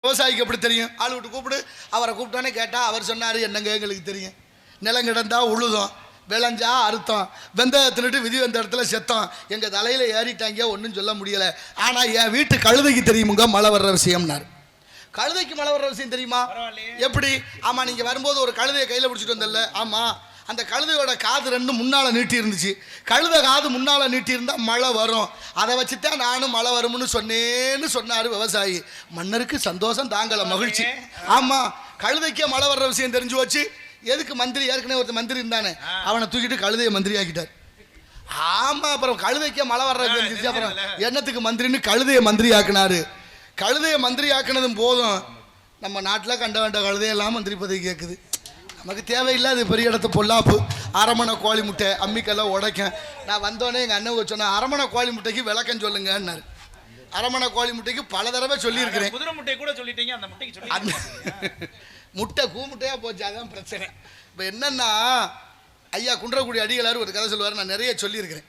விவசாயிக்கு எப்படி தெரியும்? ஆள் விட்டு கூப்பிடு, அவரை கூப்பிட்டானே கேட்டால் அவர் சொன்னார், என்னங்க எங்களுக்கு தெரியும், நிலம் கிடந்தா உழுதோம், விளைஞ்சா அறுத்தோம், வெந்தயத்தினுட்டு விதி வந்த இடத்துல செத்தோம், எங்கள் தலையில் ஏறிட்டாங்க, ஒன்றும் சொல்ல முடியலை. ஆனால் என் வீட்டு கழுதைக்கு தெரியுமுங்க மழை வர்ற விஷயம்னாரு. கழுதைக்கு மழை வர்ற விஷயம் தெரியுமா? எப்படி? ஆமாம், நீங்கள் வரும்போது ஒரு கழுதையை கையில் பிடிச்சிட்டு வந்தல? ஆமாம், அந்த கழுதையோட காது ரெண்டும் முன்னால் நீட்டி இருந்துச்சு. கழுதை காது முன்னால் நீட்டி இருந்தால் மழை வரும், அதை வச்சுதான் நானும் மழை வரும்னு சொன்னேன்னு சொன்னார் விவசாயி. மன்னருக்கு சந்தோஷம் தாங்கலை, மகிழ்ச்சி. ஆமாம், கழுதைக்கே மழை வர்ற விஷயம் தெரிஞ்சு வச்சு எதுக்கு மந்திரி, ஏற்கனவே ஒருத்தர் மந்திரி இருந்தானே, அவனை தூக்கிட்டு கழுதையை மந்திரி ஆக்கிட்டார். ஆமாம், அப்புறம் கழுதைக்கே மழை வர்ற தெரிஞ்சிச்சு, அப்புறம் என்னத்துக்கு மந்திரின்னு கழுதையை மந்திரி ஆக்கினாரு. கழுதையை மந்திரி ஆக்கினதும் போதும், நம்ம நாட்டில் கண்ட வேண்ட கழுதையெல்லாம் மந்திரி பதவி கேட்குது. நமக்கு தேவையில்லாது பெரிய இடத்து பொல்லாப்பு. அரமணை கோழி முட்டை அம்மிக்கெல்லாம் உடைக்க. நான் வந்தோடனே எங்கள் அண்ணன் சொன்னேன், அரமணை கோழி முட்டைக்கு விளக்கம் சொல்லுங்கன்னாரு. அரமணை கோழி முட்டைக்கு பல தடவை சொல்லியிருக்கிறேன். குதிரை முட்டை கூட சொல்லிட்டீங்க, அந்த முட்டைக்கு சொல்லி முட்டை கூமுட்டையாக போச்சு, அதான் பிரச்சனை. இப்போ என்னன்னா, ஐயா குன்றக்குடி அடிகளார் ஒரு கதை சொல்லுவார், நான் நிறைய சொல்லியிருக்கிறேன்.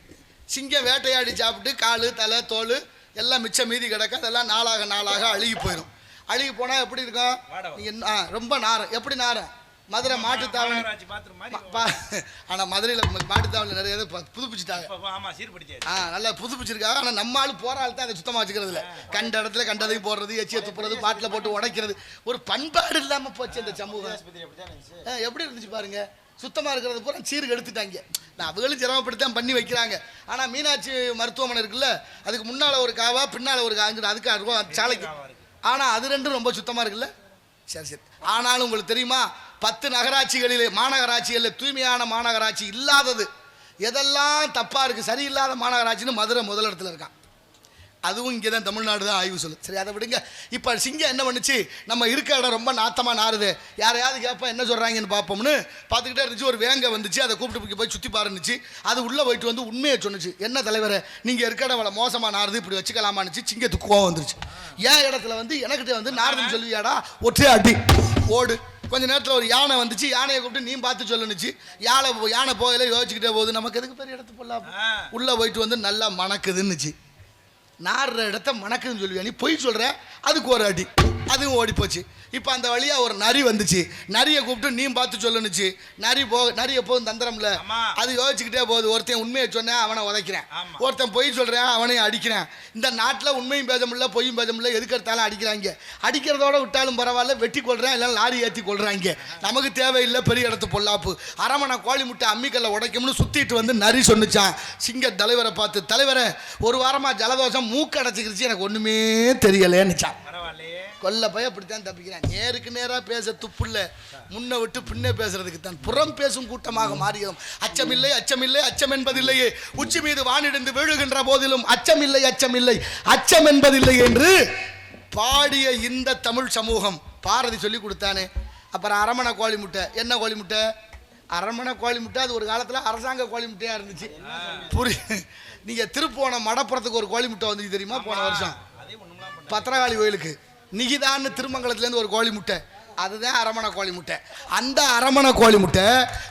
சிங்கம் வேட்டையாடி சாப்பிட்டு காலு தலை தோல் எல்லாம் மிச்சம் மீதி கிடக்க, அதெல்லாம் நாளாக நாளாக அழுகி போயிடும். அழுகி போனால் எப்படி இருக்கும்? நீங்கள் ரொம்ப நாரம். எப்படி நாரம்? மதுரை மாட்டுத்தாவணி. ஆனால் மதுரையில் மாட்டுத்தாவணி நிறைய புதுப்பிச்சுட்டாங்க. நல்லா புதுப்பிச்சிருக்காங்க. ஆனால் நம்ம ஆள் போகிற ஆள் தான் அதை சுத்தமாக வச்சுக்கிறது இல்லை. கண்ட இடத்துல கண்டதையும் போடுறது, எச்சியை துப்புறது, பாட்டில் போட்டு உடைக்கிறது, ஒரு பண்பாடு இல்லாமல் போச்சு இந்த சமூகம். எப்படி இருந்துச்சு பாருங்க, சுத்தமாக இருக்கிறது பூரா சீருக்கு எடுத்துட்டாங்க. நான் அவங்களும் சிரமப்பட்டு தான் பண்ணி வைக்கிறாங்க. ஆனால் மீனாட்சி மருத்துவமனை இருக்குல்ல, அதுக்கு முன்னால் ஒரு காவா பின்னால் ஒரு காஞ்சு, அதுக்கு ரூபா சாலைக்கு. ஆனால் அது ரெண்டும் ரொம்ப சுத்தமாக இருக்குல்ல. சரி சரி. ஆனாலும் உங்களுக்கு தெரியுமா, 10 நகராட்சிகளிலே மாநகராட்சிகளில் தூய்மையான மாநகராட்சி இல்லாதது எதெல்லாம் தப்பாக இருக்குது, சரியில்லாத மாநகராட்சின்னு மதுரை முதலிடத்தில் இருக்கான். அதுவும் இங்கே தான், தமிழ்நாடு தான் ஆய்வு சொல்லு. சரி, அதை விடுங்க. இப்போ சிங்கம் என்ன பண்ணுச்சு, நம்ம இருக்க இடம் ரொம்ப நாத்தமாக நாறுது, யாரையாவது கேட்போம் என்ன சொல்கிறாங்கன்னு பார்ப்போம்னு பார்த்துக்கிட்டே இருந்துச்சு. ஒரு வேங்க வந்துச்சு, அதை கூப்பிட்டு போய் சுற்றி பாருந்துச்சு. அது உள்ளே போயிட்டு வந்து உண்மையை சொன்னிச்சு. என்ன தலைவரை, நீங்கள் இருக்க இடம் அவ்வளோ மோசமாக நாறுது, இப்படி வச்சுக்கலாமான்னுச்சு. சிங்கத்துக்கு கோவம் வந்துருச்சு. ஏன் இடத்துல வந்து எனக்கிட்ட வந்து நாறுதுன்னு சொல்லுவியாடா, ஒற்றே அடி ஓடு. கொஞ்சம் நேரத்தில் ஒரு யானை வந்துச்சு, யானையை கூப்பிட்டு நீ பார்த்து சொல்லுனுச்சு. யானை போகல யோசிச்சுக்கிட்டே போகுது, நமக்கு எதுக்கு பெரிய இடத்து போடலாம். உள்ளே போயிட்டு வந்து நல்லா மணக்குதுன்னுச்சு. நாடுற இடத்த மணக்குதுன்னு சொல்லுவியா, நீ பொய் சொல்கிற, அதுக்கு ஒரு அடி, அதுவும் ஓடி போச்சு. இப்போ அந்த வழியாக ஒரு நரி வந்துச்சு, நரியை கூப்பிட்டு நீ பார்த்து சொல்லுனுச்சு. நரி எப்போதும் தந்திரம்ல, அது யோசிச்சுக்கிட்டே போகுது. ஒருத்தன் உண்மையை சொன்னேன், அவனை உதைக்கிறேன், ஒருத்தன் பொய் சொல்கிறேன், அவனையும் அடிக்கிறேன். இந்த நாட்டில் உண்மையும் பேச முடியல, பொய்யும் பேச முடியல, எதுக்கு எடுத்தாலும் அடிக்கிறாங்க. அடிக்கிறதோட விட்டாலும் பரவாயில்ல, வெட்டி கொள்கிறேன், இல்லை லாரி ஏற்றி கொள்கிறாங்க. நமக்கு தேவையில்லை பெரிய இடத்து பொல்லாப்பு. அரமணை கோழி முட்டை அம்மிக்கல்ல உடைக்கும்னு சுற்றிட்டு வந்து நரி சொன்னிச்சான் சிங்க தலைவரை பார்த்து, தலைவரை ஒரு வாரமாக ஜலதோஷம் மூக்கு அடைச்சிக்கிருச்சு, எனக்கு ஒன்றுமே தெரியலேன்னுச்சான். கொல்ல போய் அப்படித்தான் தப்பிக்கிறேன். நேருக்கு நேராக பேச துப்புல்ல, முன்ன விட்டு பின்னே பேசுறதுக்கு தான் புறம் பேசும் கூட்டமாக மாறியதும். அச்சமில்லை அச்சமில்லை அச்சம் என்பதில்லையே, உச்சி மீது வானிடிந்து விழுகின்ற போதிலும் அச்சமில்லை அச்சமில்லை அச்சம் என்பதில்லை என்று பாடிய இந்த தமிழ் சமூகம் பாரதி சொல்லி கொடுத்தானே. அப்புறம் அரமணை கோழி முட்டை, என்ன கோழி முட்டை? அரமணை கோழி முட்டை. அது ஒரு காலத்தில் அரசாங்க கோழி முட்டையாக இருந்துச்சு. நீங்கள் திருப்போணம் மடப்புறத்துக்கு ஒரு கோழி முட்டை வந்துச்சு தெரியுமா? போன வருஷம் பத்திரகாளி கோயிலுக்கு நிகிதான்னு திருமங்கலத்துலேருந்து ஒரு கோழி முட்டை, அதுதான் அரமணை கோழி முட்டை. அந்த அரமணை கோழி முட்டை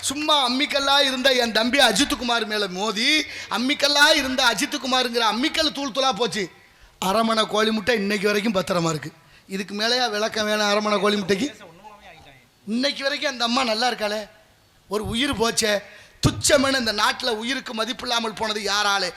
சும்மா அம்மிக்கல்லா இருந்த என் தம்பி அஜித்குமார் மேலே மோதி, அம்மிக்கல்லா இருந்த அஜித்குமாருங்கிற அம்மிக்கல் தூள் தூளாக போச்சு. அரமணை கோழி முட்டை இன்னைக்கு வரைக்கும் பத்திரமா இருக்குது. இதுக்கு மேலேயா விளக்கம் வேணும் அரமணை கோழி முட்டைக்கு? இன்னைக்கு வரைக்கும் அந்த அம்மா நல்லா இருக்காளே. ஒரு உயிர் போச்சே, துச்சமென இந்த நாட்டில் உயிருக்கு மதிப்பு இல்லாமல் போனது யாராலே?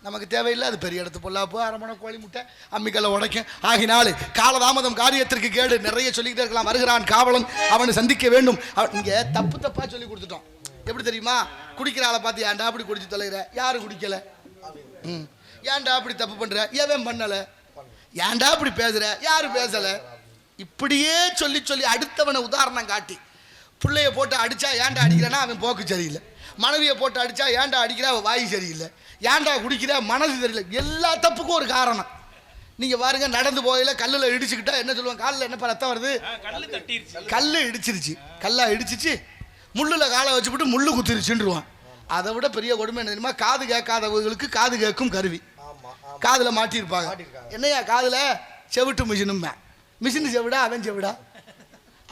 நமக்கு தேவையில்லை அது பெரிய இடத்து பொல்லாப்பு. அரமணை கோழி முட்டை அம்மிக்கல்ல உடைக்கும். ஆகினாலும் காலதாமதம் காரியத்திற்கு கேடு. நிறைய சொல்லிக்கிட்டே இருக்கலாம். வருகிறான் காவலன், அவனை சந்திக்க வேண்டும். இங்கே தப்பாக சொல்லி கொடுத்துட்டோம். எப்படி தெரியுமா? குடிக்கிற ஆளை பார்த்து ஏன்டா அப்படி குடிச்சு தொலைகிற, யாரும் குடிக்கலை, ஏன்டா அப்படி தப்பு பண்ணுற, ஏன் பண்ணலை, ஏன்டா அப்படி பேசுகிற, யாரும் பேசலை. இப்படியே சொல்லி சொல்லி அடுத்தவனை உதாரணம் காட்டி, பிள்ளைய போட்டு அடித்தா ஏன்டா அடிக்கிறேன்னா அவன் போக்கு சரியில்லை, மனைவியை போட்டு அடித்தா ஏன்டா அடிக்கிறா அவன் வாய் சரியில்லை, ஏன்டா குடிக்கிற மனசு தெரியல. எல்லா தப்புக்கும் ஒரு காரணம். நீங்கள் பாருங்க, நடந்து போகல கல்லில் இடிச்சுக்கிட்டா என்ன சொல்லுவாங்க, காலில் என்னப்பா ரத்தம் வருது, கல் இடிச்சிருச்சு, கல்லா இடிச்சிச்சு, முள்ளில் காலை வச்சுக்கிட்டு முள்ளு குத்திருச்சுன்றுவான். அதை விட பெரிய கொடுமை என்ன தெரியுமா? காது கேட்காதவர்களுக்கு காது கேட்கும் கருவி காதில் மாட்டியிருப்பாங்க. என்னையா காதில் செவிட்டு மிஷினும், மிஷின் செவிடா அவன் செவிடா,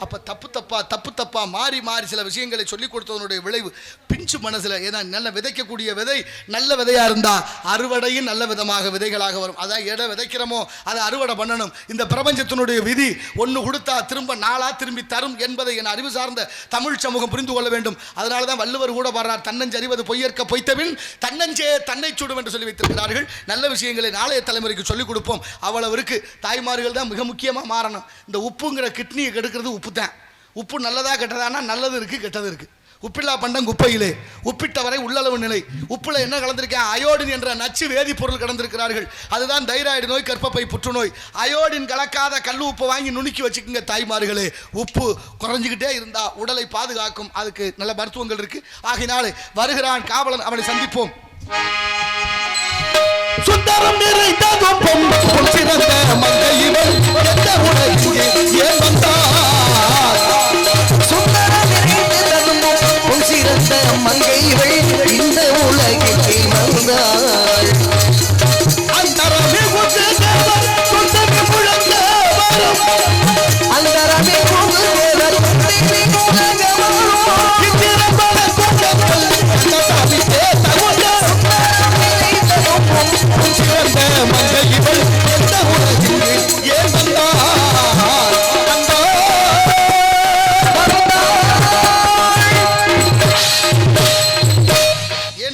அப்போ தப்பு தப்பா மாறி சில விஷயங்களை சொல்லிக் கொடுத்ததனுடைய விளைவு பிஞ்சு மனசில், ஏன்னா நல்ல விதைக்கக்கூடிய விதை நல்ல விதையாக இருந்தால் அறுவடையும் நல்ல விதமாக விதைகளாக வரும். அதான் எதை விதைக்கிறோமோ அதை அறுவடை பண்ணணும். இந்த பிரபஞ்சத்தினுடைய விதி ஒன்று கொடுத்தா திரும்ப நாளா திரும்பி தரும் என்பதை என் அறிவு சார்ந்த தமிழ் சமூகம் புரிந்து கொள்ள வேண்டும். அதனால தான் வள்ளுவர் கூட வர்றார், தன்னஞ்சறிவது பொய்யற்க பொய்த்தபின் தன்னஞ்சே தன்னை சுடும் என்று சொல்லி வைத்திருக்கிறார்கள். நல்ல விஷயங்களை நாளைய தலைமுறைக்கு சொல்லிக் கொடுப்போம். அவ்வளவுக்கு தாய்மார்கள் தான் மிக முக்கியமாக மாறணும். இந்த உப்புங்கிற கிட்னியை கெடுக்கிறது உப்பு தான். உப்பு நல்லதா கெட்டதானா? நல்லது இருக்கு, கெட்டது இருக்கு. உப்பில்லா பண்டம் குப்பையிலே, உப்பிட்டவரை உள்ளளவு நிலை. உப்புல என்ன கலந்திருக்கேன்? அயோடின் என்ற நச்சு வேதிப்பொருள் கலந்திருக்கிறார்கள். அதுதான் தைராய்டு நோய், கர்ப்பப்பை புற்றுநோய். அயோடின் கலக்காத கல் உப்பு வாங்கி நுணுக்கி வச்சுக்கோங்க தாய்மார்களே. உப்பு குறைஞ்சிக்கிட்டே இருந்தா உடலை பாதுகாக்கும். அதுக்கு நல்ல மருத்துவங்கள் இருக்கு. ஆகினாலே வருகிறான் காவலன், அவனை சந்திப்போம். சுந்தரம் நிறைந்ததும் பொன் சிறந்த மங்கையிவள் எந்த உலகிலே ஏன் வந்தார்? சுந்தரம் நிறைந்ததும் பொன் சிறந்த மங்கையிவள் இந்த உலகிலே வந்தாள். அந்தரமே கொண்டு தேவர் சொந்தமே முழங்க வரும். அந்தரமே கொண்டு தேவர் சொந்தமே முழங்க வரும். இந்திரபல கொண்டவள் கண்ணசாமித்தே தகுந்த சிறந்த மங்கையிவள் எந்த உலகிலே ஏன்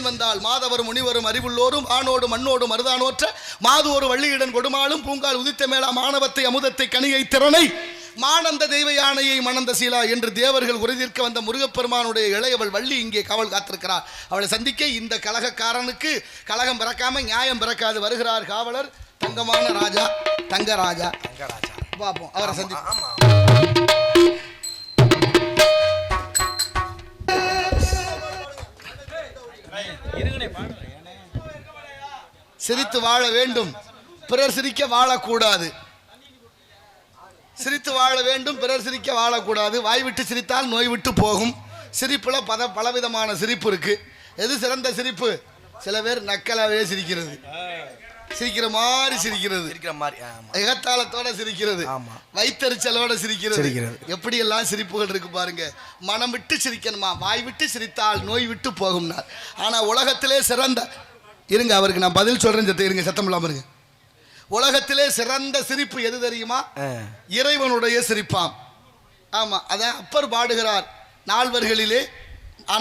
வந்தார்? மாதவர் முனிவரும் அறிவுள்ளோரும் ஆணோடு மண்ணோடு மருதானோற்ற மாது ஒரு வள்ளியிடன் கொடுமாலும் பூங்கால் உதித்த மேலா மாணவத்தை அமுதத்தை கனியை திறனை மானந்த தெய்வ யானையை மணந்த சீலா என்று தேவர்கள் உறுதிர்க்க வந்த முருகப்பெருமானுடைய இளையவள் வள்ளி இங்கே காவல் காத்திருக்கிறார். அவளை சந்திக்க இந்த கலகக்காரனுக்கு கலகம் பிறக்காம நியாயம் பிறக்காது. வருகிறார் காவலர், தங்கமான ராஜா, தங்கராஜா. பார்ப்போம், அவரை சந்திப்போம். சிரித்து வாழ வேண்டும், பிறர் சிரிக்க வாழக்கூடாது. சிரித்து வாழ வேண்டும், பிறர் சிரிக்க வாழக்கூடாது. வாய் விட்டு சிரித்தால் நோய் விட்டு போகும். சிரிப்புல பலவிதமான சிரிப்பு இருக்கு. எது சிறந்த சிரிப்பு? சில பேர் நக்கலாவே சிரிக்கிறது, சிரிக்கிற மாதிரி சிரிக்கிறது, எகத்தாளத்தோட சிரிக்கிறது, வைத்தறிச்சலோட சிரிக்கிறது. எப்படி எல்லாம் சிரிப்புகள் இருக்கு பாருங்க. மனம் விட்டு சிரிக்கணுமா? வாய் விட்டு சிரித்தால் நோய் விட்டு போகும்னா. ஆனா உலகத்திலே சிறந்த இருங்க, அவருக்கு நான் பதில் சொல்றேன், இருங்க, சத்தம் இல்லாம இருங்க. உலகத்திலே சிறந்த சிரிப்பு எது தெரியுமா? இறைவனுடைய சிரிப்பாம். ஆமா, அதான் அப்பர் பாடுகிறார். நால்வர்களிலே,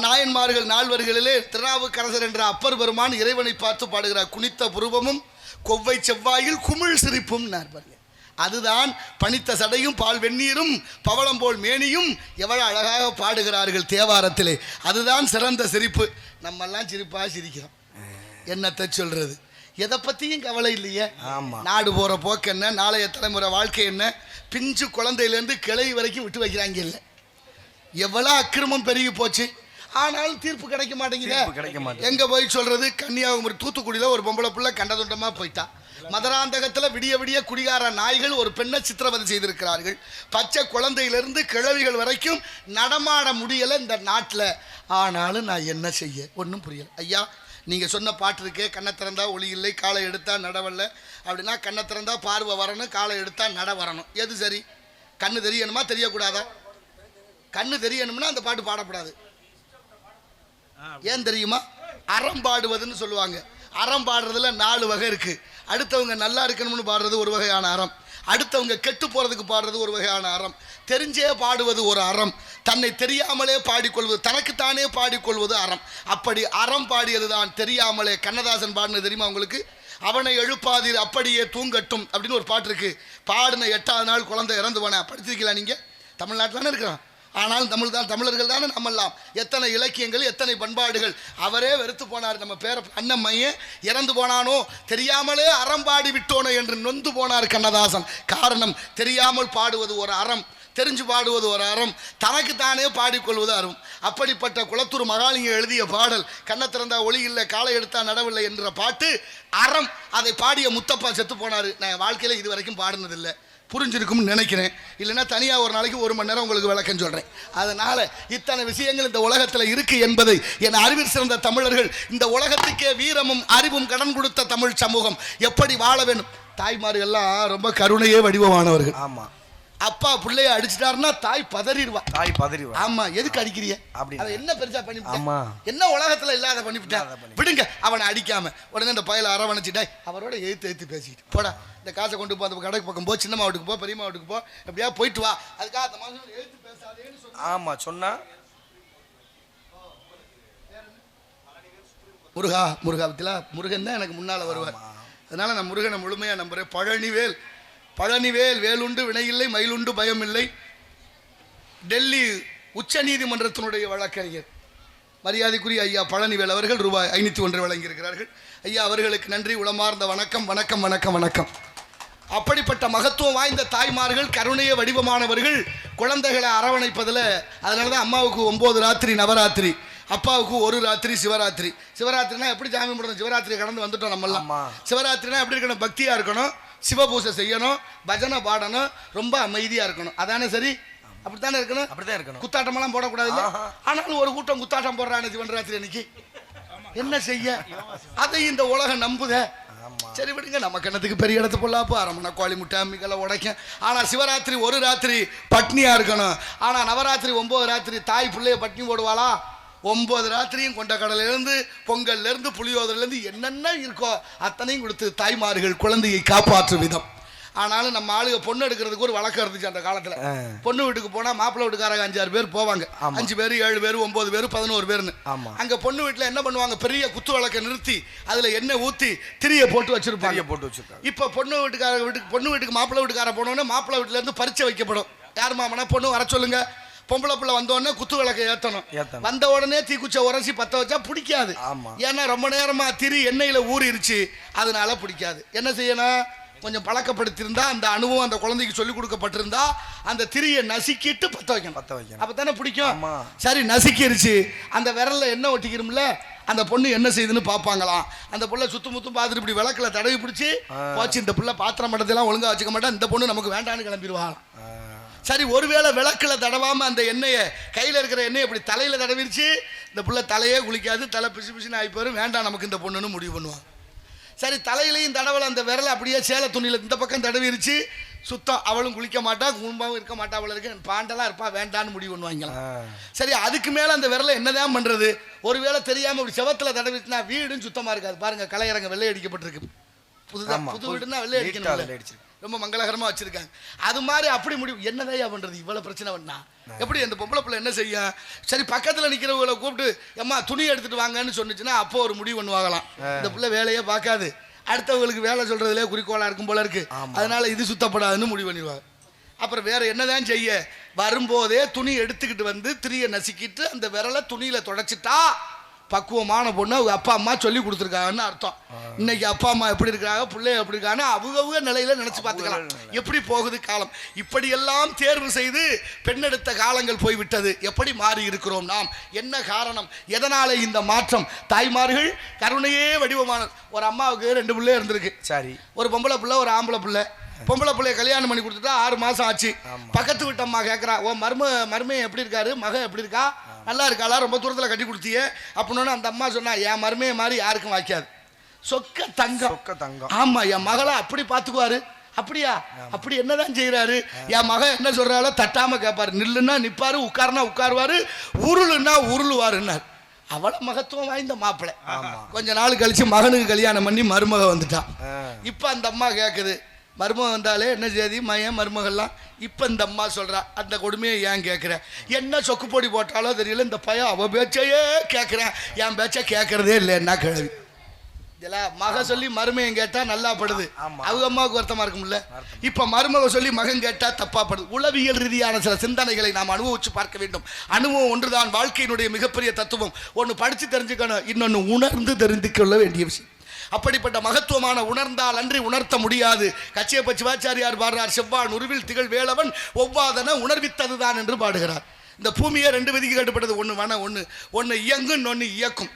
நாயன்மார்கள் நால்வர்களிலே திருநாவுக்கரசர் என்ற அப்பர் பெருமான் இறைவனை பார்த்து பாடுகிறார். குனித்த புருவமும் கொவ்வை செவ்வாயில் குமிழ் சிரிப்பும். அதுதான் பனித்த சடையும் பால் வெந்நீரும் பவளம் போல் மேனியும் எவ்வளவு அழகாக பாடுகிறார்கள் தேவாரத்திலே. அதுதான் சிறந்த சிரிப்பு. நம்மெல்லாம் சிரிப்பா சிரிக்கிறோம், என்னத்தை சொல்றது? எதை பத்தியும் கவலை இல்லையே. நாடு போற போக்கு என்ன, நாளைய தலைமுறை வாழ்க்கை என்ன, பிஞ்சு குழந்தையிலேருந்து கிளை வரைக்கும் விட்டு வைக்கிறாங்க. இல்லை, எவ்வளவு அக்கிரமம் பெருகி போச்சு. ஆனாலும் தீர்ப்பு கிடைக்க மாட்டேங்குது. எங்க போய் சொல்றது? கன்னியாகுமரி தூத்துக்குடியில ஒரு பொம்பளை பிள்ளை கண்டதுண்டமா போயிட்டா. மதுராந்தகத்தில் விடிய விடிய குடிகார நாய்கள் ஒரு பெண்ணை சித்திரவதை செய்திருக்கிறார்கள். பச்சை குழந்தையிலிருந்து கிழவிகள் வரைக்கும் நடமாட முடியலை இந்த நாட்டில். ஆனாலும் நான் என்ன செய்ய ஒன்றும் புரியல. ஐயா, நீங்கள் சொன்ன பாட்டு இருக்கே, கண்ணை திறந்தா ஒளி இல்லை, காலை எடுத்தா நடவல்ல அப்படின்னா, கண்ணை திறந்தா பார்வை வரணும், காலை எடுத்தா நட வரணும். எது சரி? கண்ணு தெரியணுமா தெரியக்கூடாதா? கண்ணு தெரியணும்னா அந்த பாட்டு பாடக்கூடாது. ஏன் தெரியுமா? அறம் பாடுவதுன்னு சொல்லுவாங்க. அறம் பாடுறதுல 4 வகை இருக்கு. அடுத்தவங்க நல்லா இருக்கணும்னு பாடுறது ஒரு வகையான அறம், அடுத்தவங்க கெட்டு போறதுக்கு பாடுறது ஒரு வகையான அறம், தெரிஞ்சே பாடுவது ஒரு அறம், தன்னை தெரியாமலே பாடிக்கொள்வது, தனக்குத்தானே பாடிக்கொள்வது அறம். அப்படி அறம் பாடியதுதான் தெரியாமலே கண்ணதாசன் பாடினது தெரியுமா உங்களுக்கு? அவனை எழுப்பாதீர் அப்படியே தூங்கட்டும் அப்படின்னு ஒரு பாட்டு இருக்கு. பாடின 8ஆவது நாள் குழந்தை இறந்து போன. படிச்சிருக்கீங்களா நீங்க? தமிழ்நாட்டில் தானே இருக்கிறோம். ஆனால் தமிழர்கள் தானே நம்மெல்லாம். எத்தனை இலக்கியங்கள், எத்தனை பண்பாடுகள். அவரே வெறுத்து போனார். நம்ம பேர அண்ணம்மையே இறந்து போனானோ, தெரியாமலே அறம்பாடி விட்டோனோ என்று நொந்து போனார் கண்ணதாசன். காரணம், தெரியாமல் பாடுவது ஒரு அறம், தெரிஞ்சு பாடுவது ஒரு அறம், தனக்குத்தானே பாடிக்கொள்வது அறம். அப்படிப்பட்ட குளத்தூர் மகாலிங்க எழுதிய பாடல் கண்ணை திறந்தா ஒளி இல்லை, காலை எடுத்தா நடவில்லை என்ற பாட்டு அறம். அதை பாடிய முத்தப்பா செத்து போனார். நான் வாழ்க்கையில் இது வரைக்கும் பாடினதில்லை. புரிஞ்சிருக்கும்னு நினைக்கிறேன். இல்லைன்னா தனியாக ஒரு நாளைக்கு 1 மணி நேரம் உங்களுக்கு விளக்கம் சொல்கிறேன். அதனால் இத்தனை விஷயங்கள் இந்த உலகத்தில் இருக்குது என்பதை என் அறிவில் சிறந்த தமிழர்கள், இந்த உலகத்துக்கே வீரமும் அறிவும் கடன் கொடுத்த தமிழ் சமூகம் எப்படி வாழ வேண்டும். தாய்மார்கள்லாம் ரொம்ப கருணையே வடிவமானவர்கள். ஆமாம், அப்பா பிள்ளைய அடிச்சிட்டாருன்னா தாய் பதறிடுவா. தாய் பதறிவா. ஆமா, எதுக்கு அடிக்கிறீங்க அப்படி அவன் என்ன பெருசா பண்ணிவிட்டான், ஆமா என்ன உலகத்துல இல்லாத பண்ணிவிட்டான், விடுங்க அவனை அடிக்காம. உடனே இந்த பயல அரவணைச்சிட்டா அவரோட எழுத்து பேசிக்கிட்டு போடா, இந்த காசை கொண்டு போ, அந்த கடைக்கு பக்கம் போ, சின்ன மாவட்டுக்கு போ, பெரிய மாவட்டுக்கு போ, எப்படியா போயிட்டு வா. அதுக்காக அந்த மனுஷன் எழுத்து பேசாதேன்னு சொன்னா. ஆமா சொன்னா முருகா முருகா பத்திலா முருகன் தான் எனக்கு முன்னால வருவார். அதனால நான் முருகனை முழுமையா நம்புறேன். பழனிவேல் பழனிவேல் வேலுண்டு வினையில்லை மயிலுண்டு பயம் இல்லை. டெல்லி உச்ச நீதிமன்றத்தினுடைய வழக்கறிஞர் மரியாதைக்குரிய ஐயா பழனிவேல் அவர்கள் ரூபாய் 501 வழங்கியிருக்கிறார்கள். ஐயா அவர்களுக்கு நன்றி, உளமார்ந்த வணக்கம் வணக்கம் வணக்கம் வணக்கம். அப்படிப்பட்ட மகத்துவம் வாய்ந்த தாய்மார்கள், கருணைய வடிவமானவர்கள், குழந்தைகளை அரவணைப்பதில். அதனால தான் அம்மாவுக்கு 9 ராத்திரி நவராத்திரி, அப்பாவுக்கு 1 ராத்திரி சிவராத்திரி. சிவராத்திரினா எப்படி சாமி கும்பிடணும், சிவராத்திரி கடந்து வந்துட்டோம் நம்மெல்லாம். சிவராத்திரினா எப்படி இருக்கணும், பக்தியாக இருக்கணும், சிவபூசை செய்யணும், பஜனை பாடணும், ரொம்ப அமைதியாக இருக்கணும். அதானே சரி, அப்படித்தானே இருக்கணும். அப்படிதான் இருக்கணும். குத்தாட்டமெல்லாம் போடக்கூடாது. ஆனாலும் ஒரு கூட்டம் குத்தாட்டம் போடுறானே சிவராத்திரி அன்னைக்கு, என்ன செய்ய? அதை இந்த உலகம் நம்புத. சரி விடுங்க, நம்ம கண்ணத்துக்கு பெரிய இடத்து பொல்லாப்பு, அரமணை கோழி முட்டை அம்மிகளை உடைக்கும். ஆனால் சிவராத்திரி 1 ராத்திரி பட்னியாக இருக்கணும். ஆனால் நவராத்திரி 9 ராத்திரி தாய் பிள்ளைய பட்னி போடுவாளா? 9 ராத்திரியும் கொண்ட கடலிலிருந்து பொங்கல்லேருந்து புளியோதரிலேருந்து என்னென்ன இருக்கோ அத்தனையும் கொடுத்து தாய்மார்கள் குழந்தையை காப்பாற்றும் விதம். ஆனாலும் நம்ம ஆளுங்க பொண்ணு எடுக்கிறதுக்கு ஒரு வழக்கம் இருந்துச்சு அந்த காலத்தில். பொண்ணு வீட்டுக்கு போனால் மாப்பிள்ளை வீட்டுக்காரங்க 5-6 பேர் போவாங்க. 5 பேர் 7 பேர் 9 பேர் 11 பேர்னு. அங்கே பொண்ணு வீட்டில் என்ன பண்ணுவாங்க, பெரிய குத்து விளக்கை நிறுத்தி அதில் எண்ணெய் ஊற்றி திரியை போட்டு வச்சிருப்பாங்க. இப்போ பொண்ணு வீட்டுக்கு மாப்பிள்ளை வீட்டுக்கார போனோன்னே மாப்பிள்ளை வீட்டிலேருந்து பரிச்சை வைக்கப்படும். யார் மாமனா பொண்ணு வர சொல்லுங்க. பொம்பளை பிள்ளை வந்தோடனே குத்து விளக்கை ஏற்றணும். வந்த உடனே தீக்குச்சை உரசி பற்ற வச்சா பிடிக்காது. ஏன்னா ரொம்ப நேரமா திரி எண்ணெயில் ஊறிடுச்சு, அதனால பிடிக்காது. என்ன செய்யணும், கொஞ்சம் பழக்கப்படுத்தியிருந்தா, அந்த அனுபவம் அந்த குழந்தைக்கு சொல்லிக் கொடுக்கப்பட்டிருந்தா அந்த திரியை நசுக்கிட்டு பற்ற வைக்கணும். அப்பதானே பிடிக்கும். சரி, நசுக்கிருச்சு, அந்த விரல்ல எண்ணெய் ஒட்டிக்கிறோம்ல, அந்த பொண்ணு என்ன செய்யுதுன்னு பார்ப்பாங்களாம். அந்த புள்ள சுத்து முத்தும் பார்த்துட்டு இப்படி விளக்குல தடவி பிடிச்சி போச்சு, இந்த புள்ள பாத்திரம் மட்டத்தெல்லாம் ஒழுங்கா வச்சுக்க மாட்டா, இந்த பொண்ணு நமக்கு வேண்டான்னு கிளம்பிடுவாங்க. சரி, ஒருவேளை விளக்குல தடவாம அந்த எண்ணெயை, கையில் இருக்கிற எண்ணெயை இப்படி தலையில தடவிருச்சு, இந்த புள்ள தலையே குளிக்காது, தலை பிசு பிசுன்னு ஆகி போயிடும், வேண்டாம் நமக்கு இந்த பொண்ணுன்னு முடிவு பண்ணுவாங்க. சரி, தலையிலையும் தடவலை, அந்த விரலை அப்படியே சேலை துணியில் இந்த பக்கம் தடவிருச்சு, சுத்தம், அவளும் குளிக்க மாட்டா, குடும்பமும் இருக்க மாட்டா, அவளை இருக்க பாண்டெல்லாம் இருப்பா, வேண்டான்னு முடிவு பண்ணுவாங்களாம். சரி, அதுக்கு மேலே அந்த விரலை என்னதான் பண்ணுறது? ஒருவேளை தெரியாமல் இப்படி செவத்தில் தடவிச்சுன்னா வீடும் சுத்தமாக இருக்காது. பாருங்க, கலையரங்க வெள்ளை அடிக்கப்பட்டிருக்கு, புது வீடுன்னா வெள்ளை அடிக்கணும், ரொம்ப மங்களகரமா வச்சிருக்காங்க. அது மாதிரி அப்படி முடிவு. என்னதையா பண்றது, இவ்வளவு பிரச்சனை பண்ணா எப்படி? அந்த பொம்பளை பிள்ளை என்ன செய்ய? சரி, பக்கத்துல நிக்கிறவங்களை கூப்பிட்டு அம்மா துணி எடுத்துட்டு வாங்கன்னு சொன்னிச்சுன்னா அப்போ ஒரு முடிவு பண்ணுவாங்களாம். இந்த பிள்ளை வேலையே பார்க்காது, அடுத்தவங்களுக்கு வேலை சொல்றதுலே குறிக்கோளா இருக்கும் போல இருக்கு, அதனால இது சுத்தப்படாதுன்னு முடிவு பண்ணிடுவாங்க. அப்புறம் வேற என்னதான் செய்ய? வரும்போதே துணி எடுத்துக்கிட்டு வந்து திரியை நசுக்கிட்டு அந்த விரலை துணியில தொடச்சிட்டா பக்குவமான பொண்ணு அவங்க அப்பா அம்மா சொல்லி கொடுத்துருக்காங்கன்னு அர்த்தம். இன்னைக்கு அப்பா அம்மா எப்படி இருக்காங்க, பிள்ளைய எப்படி இருக்கான்னு அவங்க நிலையில நினைச்சு பார்த்துக்கலாம் எப்படி போகுது காலம். இப்படியெல்லாம் தேர்வு செய்து பெண்ணெடுத்த காலங்கள் போய்விட்டது. எப்படி மாறி இருக்கிறோம் நாம்? என்ன காரணம்? எதனால இந்த மாற்றம்? தாய்மார்கள் கருணையே வடிவமான. ஒரு அம்மாவுக்கு 2 பிள்ளை இருந்திருக்கு. சரி, ஒரு பொம்பளை பிள்ளை, ஒரு ஆம்பளை பிள்ளை. பொம்பளை பிள்ளைய கல்யாணம் பண்ணி கொடுத்துட்டா 6 மாசம் ஆச்சு. பக்கத்து வீட்டு அம்மா கேட்குறா, ஓ மருமையை எப்படி இருக்காரு, மகன் எப்படி இருக்கா, நல்லா இருக்காளா, ரொம்ப தூரத்தில் கட்டி கொடுத்தியே அப்படின்னு. அந்த அம்மா சொன்னா, என் மருமையை மாதிரி யாருக்கும் வாய்க்காது, சொக்க தங்கம். ஆமா, என் மகளை அப்படி பார்த்துக்குவாரு. அப்படியா? அப்படி என்னதான் செய்யறாரு? என் மகன் என்ன சொல்றாளோ தட்டாம கேட்பாரு, நில்லுன்னா நிப்பாரு, உட்காருனா உட்காருவாரு, உருளுன்னா உருளுவாருன்னாரு. அவ்வளவு மகத்துவம் வாய்ந்த மாப்பிள்ளை. கொஞ்ச நாள் கழிச்சு மகனுக்கு கல்யாணம் பண்ணி மருமக வந்துட்டான். இப்ப அந்த அம்மா கேக்குது, மருமக வந்தாலே என்ன செய்தி மயன் மருமகள்லாம். இப்போ இந்த அம்மா சொல்கிறா, அந்த கொடுமையை ஏன் கேட்குறேன், என்ன சொக்கு பொடி போட்டாலோ தெரியல, இந்த பையன் அவள் பேச்சையே கேட்குறேன், என் பேச்சை கேட்கறதே இல்லை, என்ன கிழவி. இதெல்லாம் மக சொல்லி மருமையன் கேட்டால் நல்லா படுது, அவங்க அம்மாவுக்கு வருத்தமாக இருக்கும்ல. இப்போ மருமக சொல்லி மகன் கேட்டால் தப்பா படுது. உளவியல் ரீதியான சில சிந்தனைகளை நாம் அனுபவிச்சு பார்க்க வேண்டும். அனுபவம் ஒன்றுதான் வாழ்க்கையினுடைய மிகப்பெரிய தத்துவம். ஒன்று படித்து தெரிஞ்சுக்கணும், இன்னொன்று உணர்ந்து தெரிந்து கொள்ள வேண்டிய விஷயம். அப்படிப்பட்ட மகத்துவமான உணர்ந்தால் அன்றி உணர்த்த முடியாது. கச்சியப்ப சிவாச்சாரியார் பாடுறார், செவ்வான் உருவில் திகழ் வேளவன் ஒவ்வாதன உணர்வித்ததுதான் என்று பாடுகிறார். இந்த பூமியை 2 விதிக்கு கட்டுப்பட்டது, ஒன்று வன, ஒன்று இயங்கும், இன்னொன்று இயக்கும்.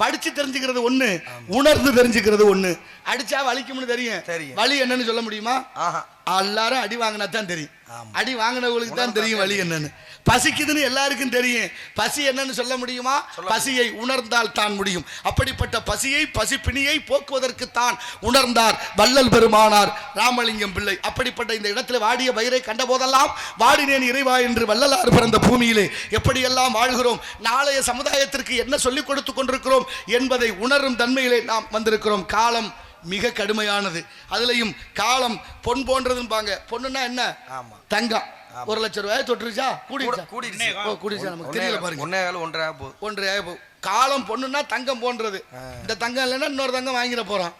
படிச்சு தெரிஞ்சுக்கிறது ஒன்று, உணர்ந்து தெரிஞ்சுக்கிறது ஒன்று. அடிச்சா வலிக்கும்னு தெரியும், வலி என்னன்னு சொல்ல முடியுமா? எல்லாரும் அடி வாங்கினா தான் தெரியும். அடி வாங்கினவங்களுக்கு தான் தெரியும் வழி என்னன்னு. பசிக்குதுன்னு எல்லாருக்கும் தெரியும். பசி என்னன்னு சொல்ல முடியுமா? பசியை உணர்ந்தால் தான் முடியும். அப்படிப்பட்ட பசியை பசிப்பிணியை போக்குவதற்குத்தான் உணர்ந்தார் வள்ளல் பெருமானார் ராமலிங்கம் பிள்ளை. அப்படிப்பட்ட இந்த இடத்துல வாடிய பயிரை கண்ட போதெல்லாம் வாடினேன் இறைவா என்று வள்ளலார் பிறந்த பூமியிலே எப்படியெல்லாம் வாழ்கிறோம், நாளைய சமுதாயத்திற்கு என்ன சொல்லிக் கொடுத்து கொண்டிருக்கிறோம் என்பதை உணரும் தன்மையிலே நாம் வந்திருக்கிறோம். காலம் மிக கடுமையானது. அதுலயும் காலம் பொன் போன்றதுன்னு. பொண்ணுன்னா என்ன? தங்கம். 1 லட்சம் ரூபாய் தொட்டுருச்சா? கூடிடுச்சா? நமக்கு தெரியல பாருங்க. 1.5 காலம் பொண்ணுன்னா தங்கம் போன்றது. இந்த தங்கம் இல்லைன்னா இன்னொரு தங்கம் வாங்கிட போறான்.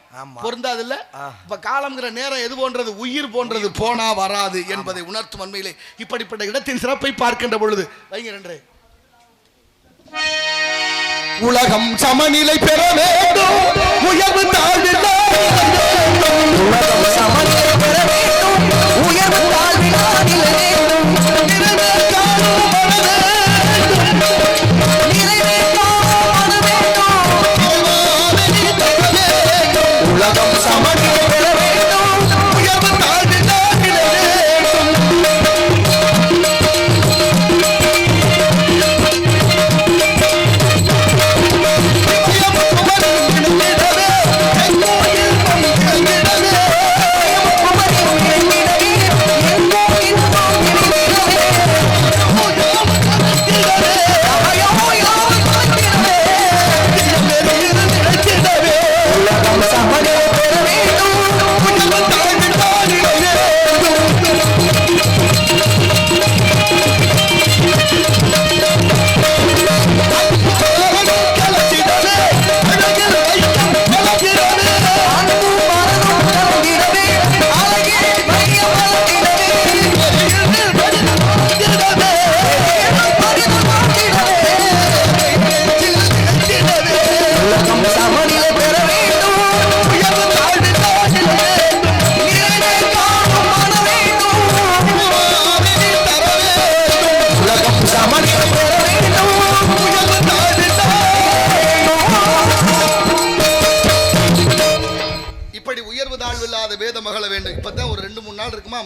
பொருந்தாது இல்ல? இப்ப காலம்ங்கிற நேரம் எது போன்றது? உயிர் போன்றது. போனா வராது என்பதை உணர்த்தும் அண்மையிலே இப்படிப்பட்ட இடத்தின் சிறப்பை பார்க்கின்ற பொழுது வைங்க நன்றே. உலகம் சமநிலை பெற வேண்டும், உயர்வு தாழ்வில்லை. உலகம் சமநிலை பெற வேண்டும், உயர்வு தாழ்வில்லை. உலகம் சமநிலை பெற வேண்டும், உயர்வு தாழ்வில்லை.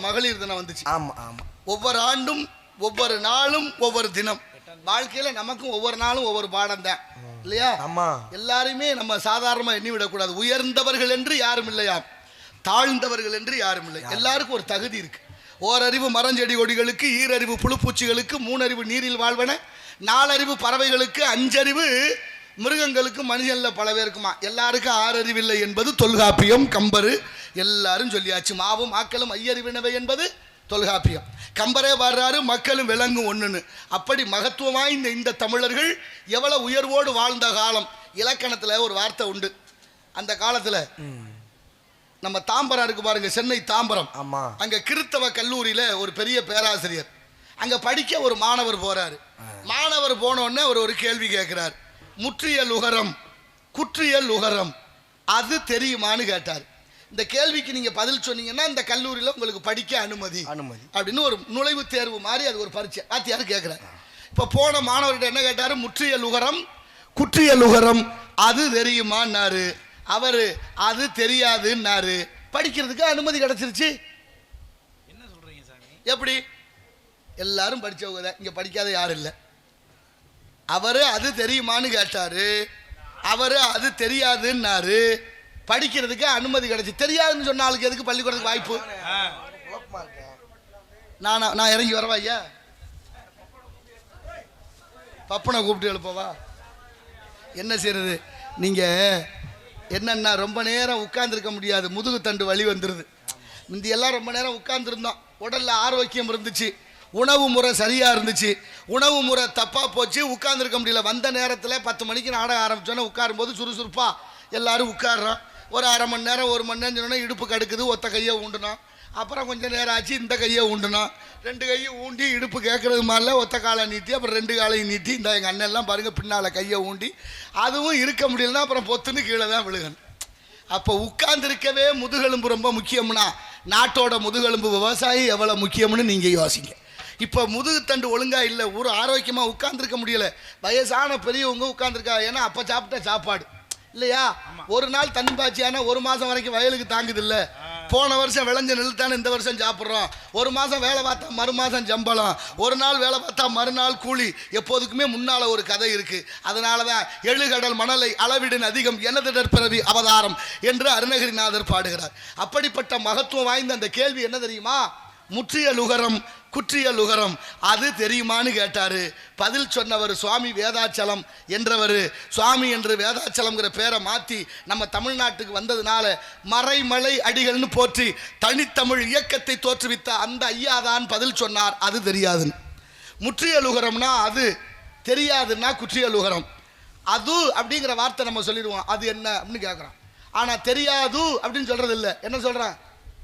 மகளிர் தினம் வந்துச்சு. ஒவ்வொரு ஆண்டும் ஒவ்வொரு நாளும் ஒவ்வொரு தினம். வாழ்க்கையில நமக்கும் ஒவ்வொரு நாளும் ஒவ்வொரு பாடம் தான் இல்லையா? எல்லாருமே நம்ம சாதாரணமா எண்ணி விடக்கூடாது. உயர்ந்தவர்கள் என்று யாரும் இல்லையா, தாழ்ந்தவர்கள் என்று யாரும் இல்லை. எல்லாருக்கும் ஒரு தகுதி இருக்கு. ஓரறிவு மரஞ்செடி கொடிகளுக்கு, ஈரறிவு புழுப்பூச்சிகளுக்கு, 3 அறிவு நீரில் வாழ்வன, 4 அறிவு பறவைகளுக்கு, 5 அறிவு மிருகங்களுக்கு, மனிதன்ல பல பேருக்குமா. எல்லாருக்கும் 6 அறிவில்லை என்பது தொல்காப்பியம். கம்பரு எல்லாரும் சொல்லியாச்சு. மாவும் ஆக்களும் ஐயறிவினவை என்பது தொல்காப்பியம். கம்பரே பாடுறாரு, மக்களும் விலங்கும் ஒண்ணுன்னு. அப்படி மகத்துவமாய் இந்த தமிழர்கள் எவ்வளவு உயர்வோடு வாழ்ந்த காலம். இலக்கணத்துல ஒரு வார்த்தை உண்டு. அந்த காலத்துல நம்ம தாம்பரம் இருக்கு பாருங்க, சென்னை தாம்பரம். அங்க கிறித்தவ கல்லூரியில ஒரு பெரிய பேராசிரியர். அங்க படிக்க ஒரு மாணவர் போறாரு. மாணவர் போன உடனே ஒரு கேள்வி கேட்கிறார். முற்றியல் உகரம், குற்றியல் உகரம் அது தெரியுமான்னு கேட்டார். இந்த கேள்விக்கு நீங்க பதில் சொன்னீங்கன்னா இந்த கல்லூரியில உங்களுக்கு படிக்க அனுமதி அப்படின்னு ஒரு நுழைவு தேர்வு மாதிரி அது ஒரு பரீட்சை. வாத்தியாரு கேட்கிறார். இப்ப போன மாணவர்கிட்ட என்ன கேட்டாரு? முற்றியல் உகரம், குற்றியல் உகரம் அது தெரியுமான்னாரு. அவரு அது தெரியாதுன்னாரு. படிக்கிறதுக்கு அனுமதி கிடைச்சிருச்சு. என்ன சொல்றீங்க சாமி? எப்படி? எல்லாரும் படிச்சவங்க தான், இங்க படிக்காத யாரும் இல்லை. அவரு அது தெரியுமான்னு கேட்டாரு, அவரு அது தெரியாதுன்னாரு. படிக்கிறதுக்கு அனுமதி கிடைச்சி. தெரியாதுன்னு சொன்ன ஆளுக்கு எதுக்கு பள்ளிக்கூடத்துக்கு வாய்ப்பு? நான் இறங்கி வரவா ஐயா? பப்பனை கூப்பிட்டு எழுப்பவா? என்ன செய்யறது? நீங்க என்னன்னா ரொம்ப நேரம் உட்கார்ந்துருக்க முடியாது, முதுகு தண்டு வலி வந்துடுது. முந்தியெல்லாம் ரொம்ப நேரம் உட்கார்ந்துருந்தோம், உடல்ல ஆரோக்கியம் இருந்துச்சு, உணவு முறை சரியா இருந்துச்சு. உணவு முறை தப்பா போச்சு, உட்கார்ந்துருக்க முடியல. வந்த நேரத்தில் 10 மணிக்கு நாடகம் ஆரம்பிச்சோன்னா உட்காரும்போது சுறுசுறுப்பா எல்லாரும் உட்காடுறோம். ஒரு அரை மணி நேரம் 1 மணி நேரம் சொன்னா இடுப்பு கடுக்குது, ஒத்த கையை ஊண்டணும். அப்புறம் கொஞ்சம் நேரம் ஆச்சு, இந்த கையை ஊண்டணும். 2 கையை ஊண்டி இடுப்பு கேட்கறது மாதிரில ஒத்த காலை நீட்டி, அப்புறம் 2 காலையும் நீட்டி. இந்த எங்கள் அண்ணெல்லாம் பாருங்க பின்னால் கையை ஊண்டி. அதுவும் இருக்க முடியலன்னா அப்புறம் பொத்துன்னு கீழே தான் விழுகணும். அப்போ உட்கார்ந்துருக்கவே முதுகெலும்பு ரொம்ப முக்கியம்னா நாட்டோட முதுகெலும்பு விவசாயி எவ்வளோ முக்கியம்னு நீங்கள் யோசிங்க. இப்போ முதுகுத்தண்டு ஒழுங்காக இல்லை, ஒரு ஆரோக்கியமாக உட்கார்ந்துருக்க முடியல. வயசான பெரியவங்க உட்கார்ந்துருக்கா. ஏன்னா அப்போ சாப்பிட்ட சாப்பாடு இல்லையா? ஒரு நாள் தண்ணி பாய்ச்சியானா 1 மாதம் வரைக்கும் வயலுக்கு தாங்குது இல்லை. போன வருஷம் விளைஞ்ச நெல் தானே இந்த வருஷம் சாப்பிட்றோம். ஒரு மாதம் வேலை பார்த்தா மறு மாதம் சம்பளம், ஒரு நாள் வேலை பார்த்தா மறுநாள் கூலி. எப்போதுக்குமே முன்னால் ஒரு கதை இருக்குது. அதனால தான் எழுகடல் மணலை அளவிடின் அதிகம் எனதிடர் பிறவி அவதாரம் என்று அருணகிரிநாதர் பாடுகிறார். அப்படிப்பட்ட மகத்துவம் வாய்ந்த அந்த கேள்வி என்ன தெரியுமா? முற்றிய லுகரம் குற்றிய லுகரம் அது தெரியுமான்னு கேட்டார். பதில் சொன்னவர் சுவாமி வேதாச்சலம் என்றவர். சுவாமி என்று வேதாச்சலம்ங்கிற பேரை மாற்றி நம்ம தமிழ்நாட்டுக்கு வந்ததுனால மறைமலை அடிகள்னு போற்றி தனித்தமிழ் இயக்கத்தை தோற்றுவித்த அந்த ஐயா தான் பதில் சொன்னார். அது தெரியாதுன்னு. முற்றிய லுகரம்னா அது, தெரியாதுன்னா குற்றிய லுகரம். அது அப்படிங்கிற வார்த்தை நம்ம சொல்லிடுவோம். அது என்ன அப்படின்னு கேட்குறோம். ஆனால் தெரியாது அப்படின்னு சொல்கிறது இல்லை. என்ன சொல்கிறான்?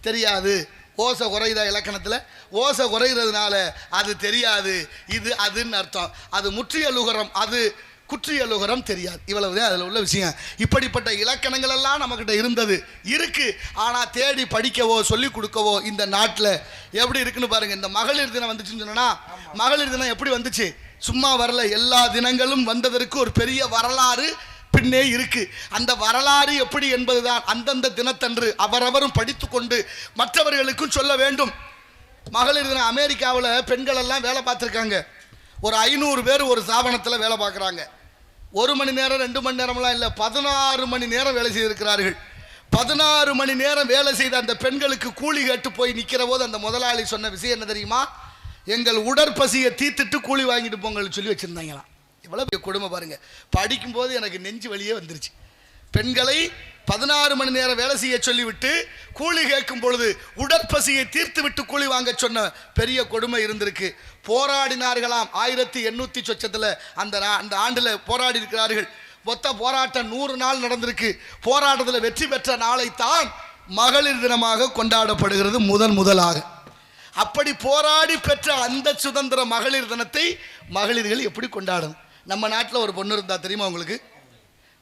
தெரியாது. ஓசை குறையுதா இலக்கணத்தில்? ஓசை குறைகிறதுனால அது தெரியாது, இது அதுன்னு அர்த்தம். அது முற்றிய லுகரம், அது குற்றிய லுகரம் தெரியாது. இவ்வளவுதான் அதில் உள்ள விஷயம். இப்படிப்பட்ட இலக்கணங்கள் எல்லாம் நம்மக்கிட்ட இருந்தது இருக்கு. ஆனால் தேடி படிக்கவோ சொல்லிக் கொடுக்கவோ இந்த நாட்டில் எப்படி இருக்குன்னு பாருங்க. இந்த மகளிர் தினம் வந்துச்சுன்னு சொன்னா, மகளிர் தினம் எப்படி வந்துச்சு? சும்மா வரல. எல்லா தினங்களும் வந்ததற்கு ஒரு பெரிய வரலாறு பின்னே இருக்கு. அந்த வரலாறு எப்படி என்பதுதான் அந்தந்த தினத்தன்று அவரவரும் படித்து கொண்டு மற்றவர்களுக்கும் சொல்ல வேண்டும். மகளிர் தினம் அமெரிக்காவில் பெண்கள் எல்லாம் வேலை பார்த்துருக்காங்க. ஒரு 500 பேர் ஒரு ஸ்தாபனத்தில் வேலை பார்க்குறாங்க. 1 மணி நேரம் 2 மணி நேரம்லாம் இல்லை, 16 மணி நேரம் வேலை செய்திருக்கிறார்கள். 16 மணி நேரம் வேலை செய்த அந்த பெண்களுக்கு கூலி கேட்டு போய் நிற்கிற போது அந்த முதலாளி சொன்ன விஷயம் என்ன தெரியுமா? எங்கள் உடற்பசியை தீர்த்துட்டு கூலி வாங்கிட்டு போங்கன்னு சொல்லி வச்சுருந்தாங்களாம். எவ்வளோ கொடுமை பாருங்கள். படிக்கும்போது எனக்கு நெஞ்சு வலியே வந்துருச்சு. பெண்களை 16 மணி நேரம் வேலை செய்ய சொல்லிவிட்டு கூலி கேட்கும் பொழுது உடற்பசியை தீர்த்து விட்டு கூலி வாங்க சொன்ன பெரிய கொடுமை இருந்திருக்கு. போராடினார்களாம். 1800 சொச்சத்தில் அந்த ஆண்டில் போராடி இருக்கிறார்கள். மொத்த போராட்டம் 100 நாள் நடந்திருக்கு. போராட்டத்தில் வெற்றி பெற்ற நாளைத்தான் மகளிர் தினமாக கொண்டாடப்படுகிறது முதலாக. அப்படி போராடி பெற்ற அந்த சுதந்திர மகளிர் தினத்தை மகளிர்கள் எப்படி கொண்டாடணும்? நம்ம நாட்டில் ஒரு பொண்ணு இருந்தால் தெரியுமா உங்களுக்கு?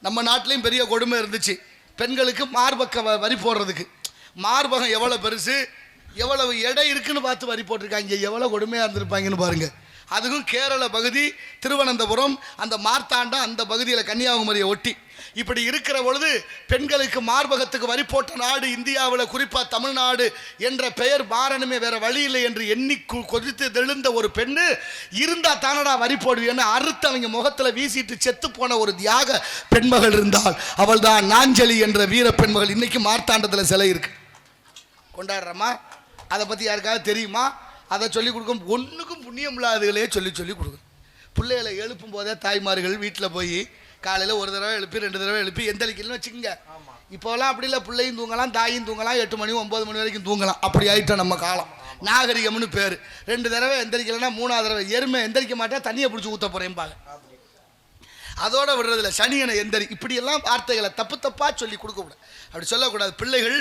நம்ம நாட்டிலையும் பெரிய கொடுமை இருந்துச்சு. பெண்களுக்கு மார்பக்க வரி போடுறதுக்கு. மார்பகம் எவ்வளோ பெருசு, எவ்வளவு எடை இருக்குன்னு பார்த்து வரி போட்டிருக்காங்க. எவ்வளோ கொடுமையாக இருந்திருப்பாங்கன்னு பாருங்கள். அதுவும் கேரள பகுதி, திருவனந்தபுரம், அந்த மார்த்தாண்டம் அந்த பகுதியில் கன்னியாகுமரியை ஒட்டி இப்படி இருக்கிற பொழுது பெண்களுக்கு மார்பகத்துக்கு வரி போட்ட நாடு இந்தியாவில், குறிப்பாக தமிழ்நாடு என்ற பெயர் மாறணுமே, வேற வழி இல்லை என்று எண்ணி கொதித்து தெழுந்த ஒரு பெண்ணு இருந்தா தானடா வரி போடுவேன்னு அறுத்து அவங்க முகத்தில் வீசிட்டு செத்து போன ஒரு தியாக பெண்மகள் இருந்தால் அவள் தான் நாஞ்சலி என்ற வீர பெண்மகள். இன்னைக்கு மார்த்தாண்டத்தில் சிலை இருக்கு, கொண்டாடுறோமா? அதை பற்றி யாருக்காவது தெரியுமா? அதை சொல்லிக் கொடுக்கும் ஒன்றுக்கும் புண்ணியம் இல்லாததுகளே சொல்லி கொடுக்கும். பிள்ளைகளை எழுப்பும் போதே தாய்மார்கள் வீட்டில் போய் காலையில் ஒரு தடவை எழுப்பி 2 தடவை எழுப்பி எந்தளிக்கலன்னு வச்சுக்கோங்க. இப்போலாம் அப்படி இல்லை. பிள்ளையும் தூங்கலாம், தாயும் தூங்கலாம், 8 மணி 9 மணி வரைக்கும் தூங்கலாம். அப்படி ஆகிட்டோம் நம்ம காலம். நாகரிகம்னு பேர். 2 தடவை எந்திரிக்கலைன்னா 3ஆவது தடவை எருமை எந்திரிக்க மாட்டேன், தண்ணியை பிடிச்சி ஊற்ற போகிறேன்பாங்க. அதோட விடுறதில்ல, சனியனை எந்தரி, இப்படியெல்லாம் வார்த்தைகளை தப்பாக சொல்லி கொடுக்கக்கூடாது. அப்படி சொல்லக்கூடாது. பிள்ளைகள்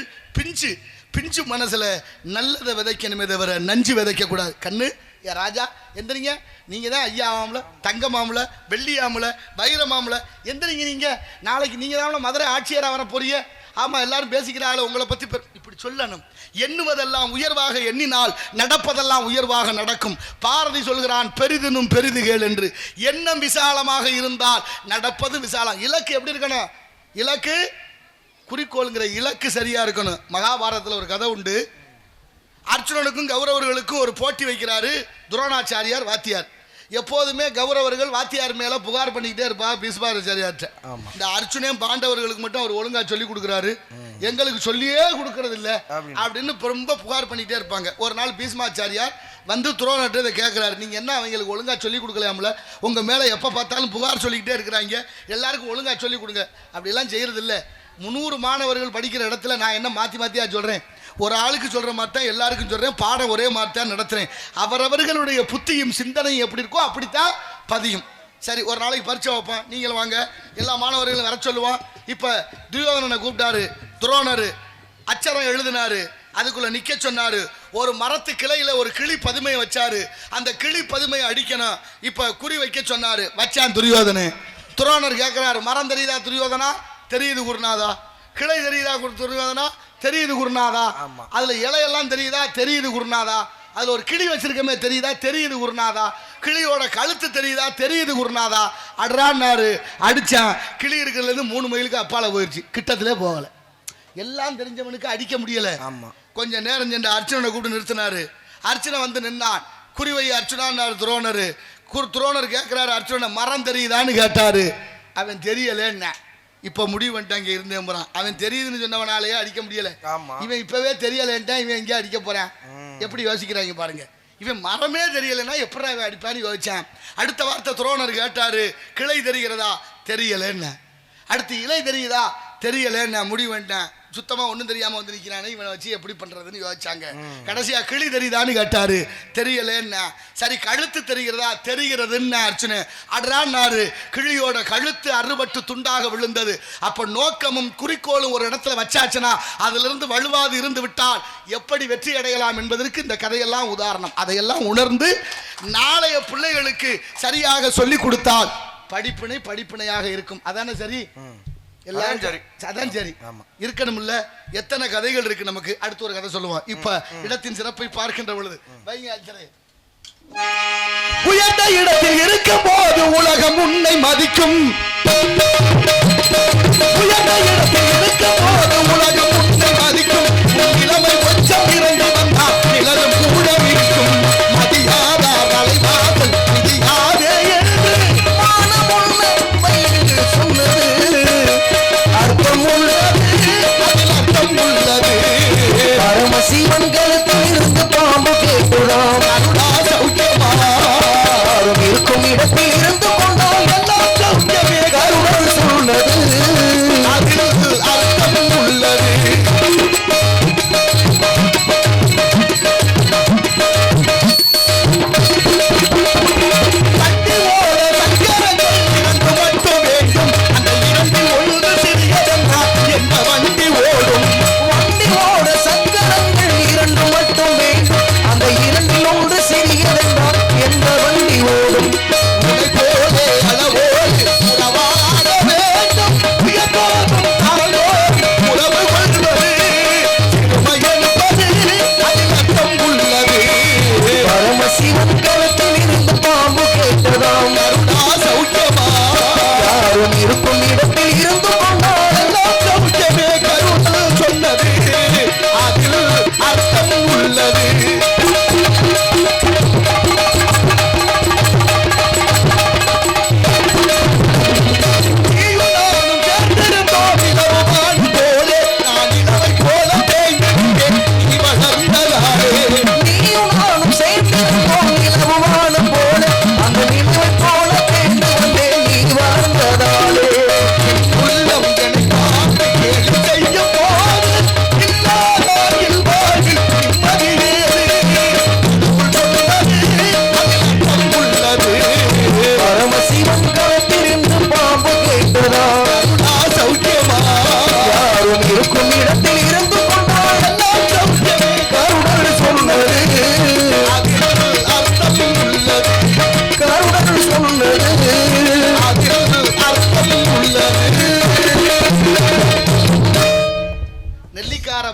பிஞ்சு மனசில் நல்லதை விதைக்கணுமே தவிர நஞ்சு விதைக்கக்கூடாது. கண்ணு ஏ ராஜா எந்திரிங்க, நீங்கள் தான் ஐயா ஆமல, தங்க மாமலை, வெள்ளி ஆமலை, வைர மாமலை, எந்திரிங்க. நீங்கள் நாளைக்கு நீங்கள் தான் மதுரை ஆட்சியராக வர போறீங்க. ஆமாம், எல்லாரும் பேசிக்கிறாங்களே உங்களை பற்றி. இப்படி சொல்லணும். எண்ணுவதெல்லாம் உயர்வாக எண்ணினால் நடப்பதெல்லாம் உயர்வாக நடக்கும். பாரதி சொல்கிறான், பெரிதினும் பெரிது கேள் என்று. எண்ணம் விசாலமாக இருந்தால் நடப்பது விசாலம். இலக்கு எப்படி இருக்கணும்? இலக்கு குறிக்கோளுங்கிற இலக்கு சரியா இருக்கணும். மகாபாரதத்தில் ஒரு கதை உண்டு. அர்ஜுனனுக்கும் கௌரவர்களுக்கும் ஒரு போட்டி வைக்கிறாரு துரோணாச்சாரியார் வாத்தியார். எப்போதுமே கௌரவர்கள் வாத்தியார் மேலே புகார் பண்ணிக்கிட்டே இருப்பா பீஷ்மாச்சாரியார்ட்ட. இந்த அர்ஜுனன் பாண்டவர்களுக்கு மட்டும் அவர் ஒழுங்கா சொல்லி கொடுக்குறாரு, எங்களுக்கு சொல்லியே கொடுக்கறது இல்லை அப்படின்னு ரொம்ப புகார் பண்ணிக்கிட்டே இருப்பாங்க. ஒரு நாள் பீஷ்மாச்சாரியார் வந்து துரோணர்கிட்ட இதை கேட்குறாரு, நீங்கள் என்ன அவங்களுக்கு ஒழுங்காக சொல்லிக் கொடுக்கலாம்ல, உங்கள் மேலே எப்போ பார்த்தாலும் புகார் சொல்லிக்கிட்டே இருக்கிறாங்க, எல்லாருக்கும் ஒழுங்காக சொல்லிக் கொடுங்க. அப்படிலாம் செய்கிறது இல்லை. 300 மாணவர்கள் படிக்கிற இடத்துல நான் என்ன மாற்றியாக சொல்கிறேன்? ஒரு ஆளுக்கு சொல்கிற மாதிரி தான் எல்லாருக்கும் சொல்கிறேன். பாடம் ஒரே மாதிரி தான் நடத்துகிறேன். அவரவர்களுடைய புத்தியும் சிந்தனையும் எப்படி இருக்கோ அப்படித்தான் பதியும். சரி, ஒரு நாளைக்கு பரீட்சை வைப்பான், நீங்களும் வாங்க, எல்லா மாணவர்களும் வர சொல்லுவான். இப்போ துரியோதனனை கூப்பிட்டாரு துரோணர், அச்சரம் எழுதினாரு, அதுக்குள்ளே நிற்க சொன்னார். ஒரு மரத்து கிளையில் ஒரு கிளி பதுமையை வச்சாரு. அந்த கிளி பதுமையை அடிக்கணும். இப்போ குறி வைக்க சொன்னார், வச்சான் துரியோதனு. துரோணர் கேட்குறாரு, மரம் தெரியுதா துரியோதனா? தெரியுது குருநாதா. கிளை தெரியுதா துரியோதனா? தெரியுது குருநாதா. அதுல இலையெல்லாம் தெரியுதா? தெரியுது குருநாதா. அதுல ஒரு கிளி வச்சிருக்கமே தெரியுதா? தெரியுது குருநாதா. கிளியோட கழுத்து தெரியுதா? தெரியுது குருநாதா. அட்ரான்னாரு, அடிச்சான். கிளி இருக்கிறதுலேருந்து 3 மைலுக்கு அப்பால போயிடுச்சு, கிட்டத்திலே போகலை. எல்லாம் தெரிஞ்சவனுக்கு அடிக்க முடியல. ஆமா. கொஞ்ச நேரம் சென்று அர்ச்சுனனை கூப்பிட்டு நிறுத்தினாரு. அர்ச்சுனை வந்து நின்னான். குறிவை அர்ச்சுனான்னாரு துரோணரு. துரோணர் கேட்கிறாரு அர்ச்சுனனை, மரம் தெரியுதான்னு கேட்டாரு. அவன் தெரியலன்னா. இப்ப முடிவு பண்ணிட்டான். இங்க இருந்தேன் போறான். அவன் தெரியுதுன்னு சொன்னவனாலேயே அடிக்க முடியல. இவன் இப்பவே தெரியலன்ட்டான். இவன் எங்கேயா அடிக்க போறான்? எப்படி யோசிக்கிறாங்க பாருங்க. இவன் மரமே தெரியலன்னா எப்படி அவன் அடிப்பான்னு யோசிச்சான். அடுத்த வார்த்தை துரோணர் கேட்டாரு, கிளை தெரிகிறதா? தெரியலன்னு. அடுத்து இலை தெரியுதா? தெரியலன்னு. முடிவு பண்ணிட்டேன். சுத்தமா ஒன்றும் தெரியாம வந்து நிற்கிறானே, இவனை வச்சு எப்படி பண்றதுன்னு யோசிச்சாங்க. கடைசியா கிளி தெரியுதான்னு கேட்டாரு. தெரியலன்னா. சரி கழுத்து தெரிகிறதா? தெரிகிறதுன்னு அர்ச்சுனு. அட்ரான்னாரு. கிளியோட கழுத்து அறுபட்டு துண்டாக விழுந்தது. அப்ப நோக்கமும் குறிக்கோளும் ஒரு இடத்துல வச்சாச்சுன்னா அதுல இருந்து வலுவாது இருந்து விட்டால் எப்படி வெற்றி அடையலாம் என்பதற்கு இந்த கதையெல்லாம் உதாரணம். அதையெல்லாம் உணர்ந்து நாளைய பிள்ளைகளுக்கு சரியாக சொல்லி கொடுத்தால் படிப்பினையாக இருக்கும். அதானே சரி? எல்லாம் சரி. அதான் சரி இருக்கணும். இல்ல எத்தனை கதைகள் இருக்கு நமக்கு. அடுத்து ஒரு கதை சொல்லுவோம். இப்ப இடத்தின் சிறப்பை பார்க்கின்ற பொழுது உயர்ந்த இடத்தில் இருக்கும் போது உலகம் உன்னை மதிக்கும். உயர்ந்த இடத்தில் இருக்கும் போது உலகம் உன்னை மதிக்கும். இளமை கொஞ்சம் இறங்கி வந்தால் நிலரும் கூட இருக்கும். மதியாதா தலைவாதல் மதியாதே என்று மானம் உன்னை வயிறு சொன்னது. அர்த்தம் உள்ளது. பரமசிவன் கழுத்தில் இருந்து பாம்பு கேட்டுடாம். இருக்கும் இடத்தில் இருந்து கொண்டால் எல்லாம் சௌக்கியமே. கருணை சொன்னது. அதில் அர்த்தம் உள்ளது.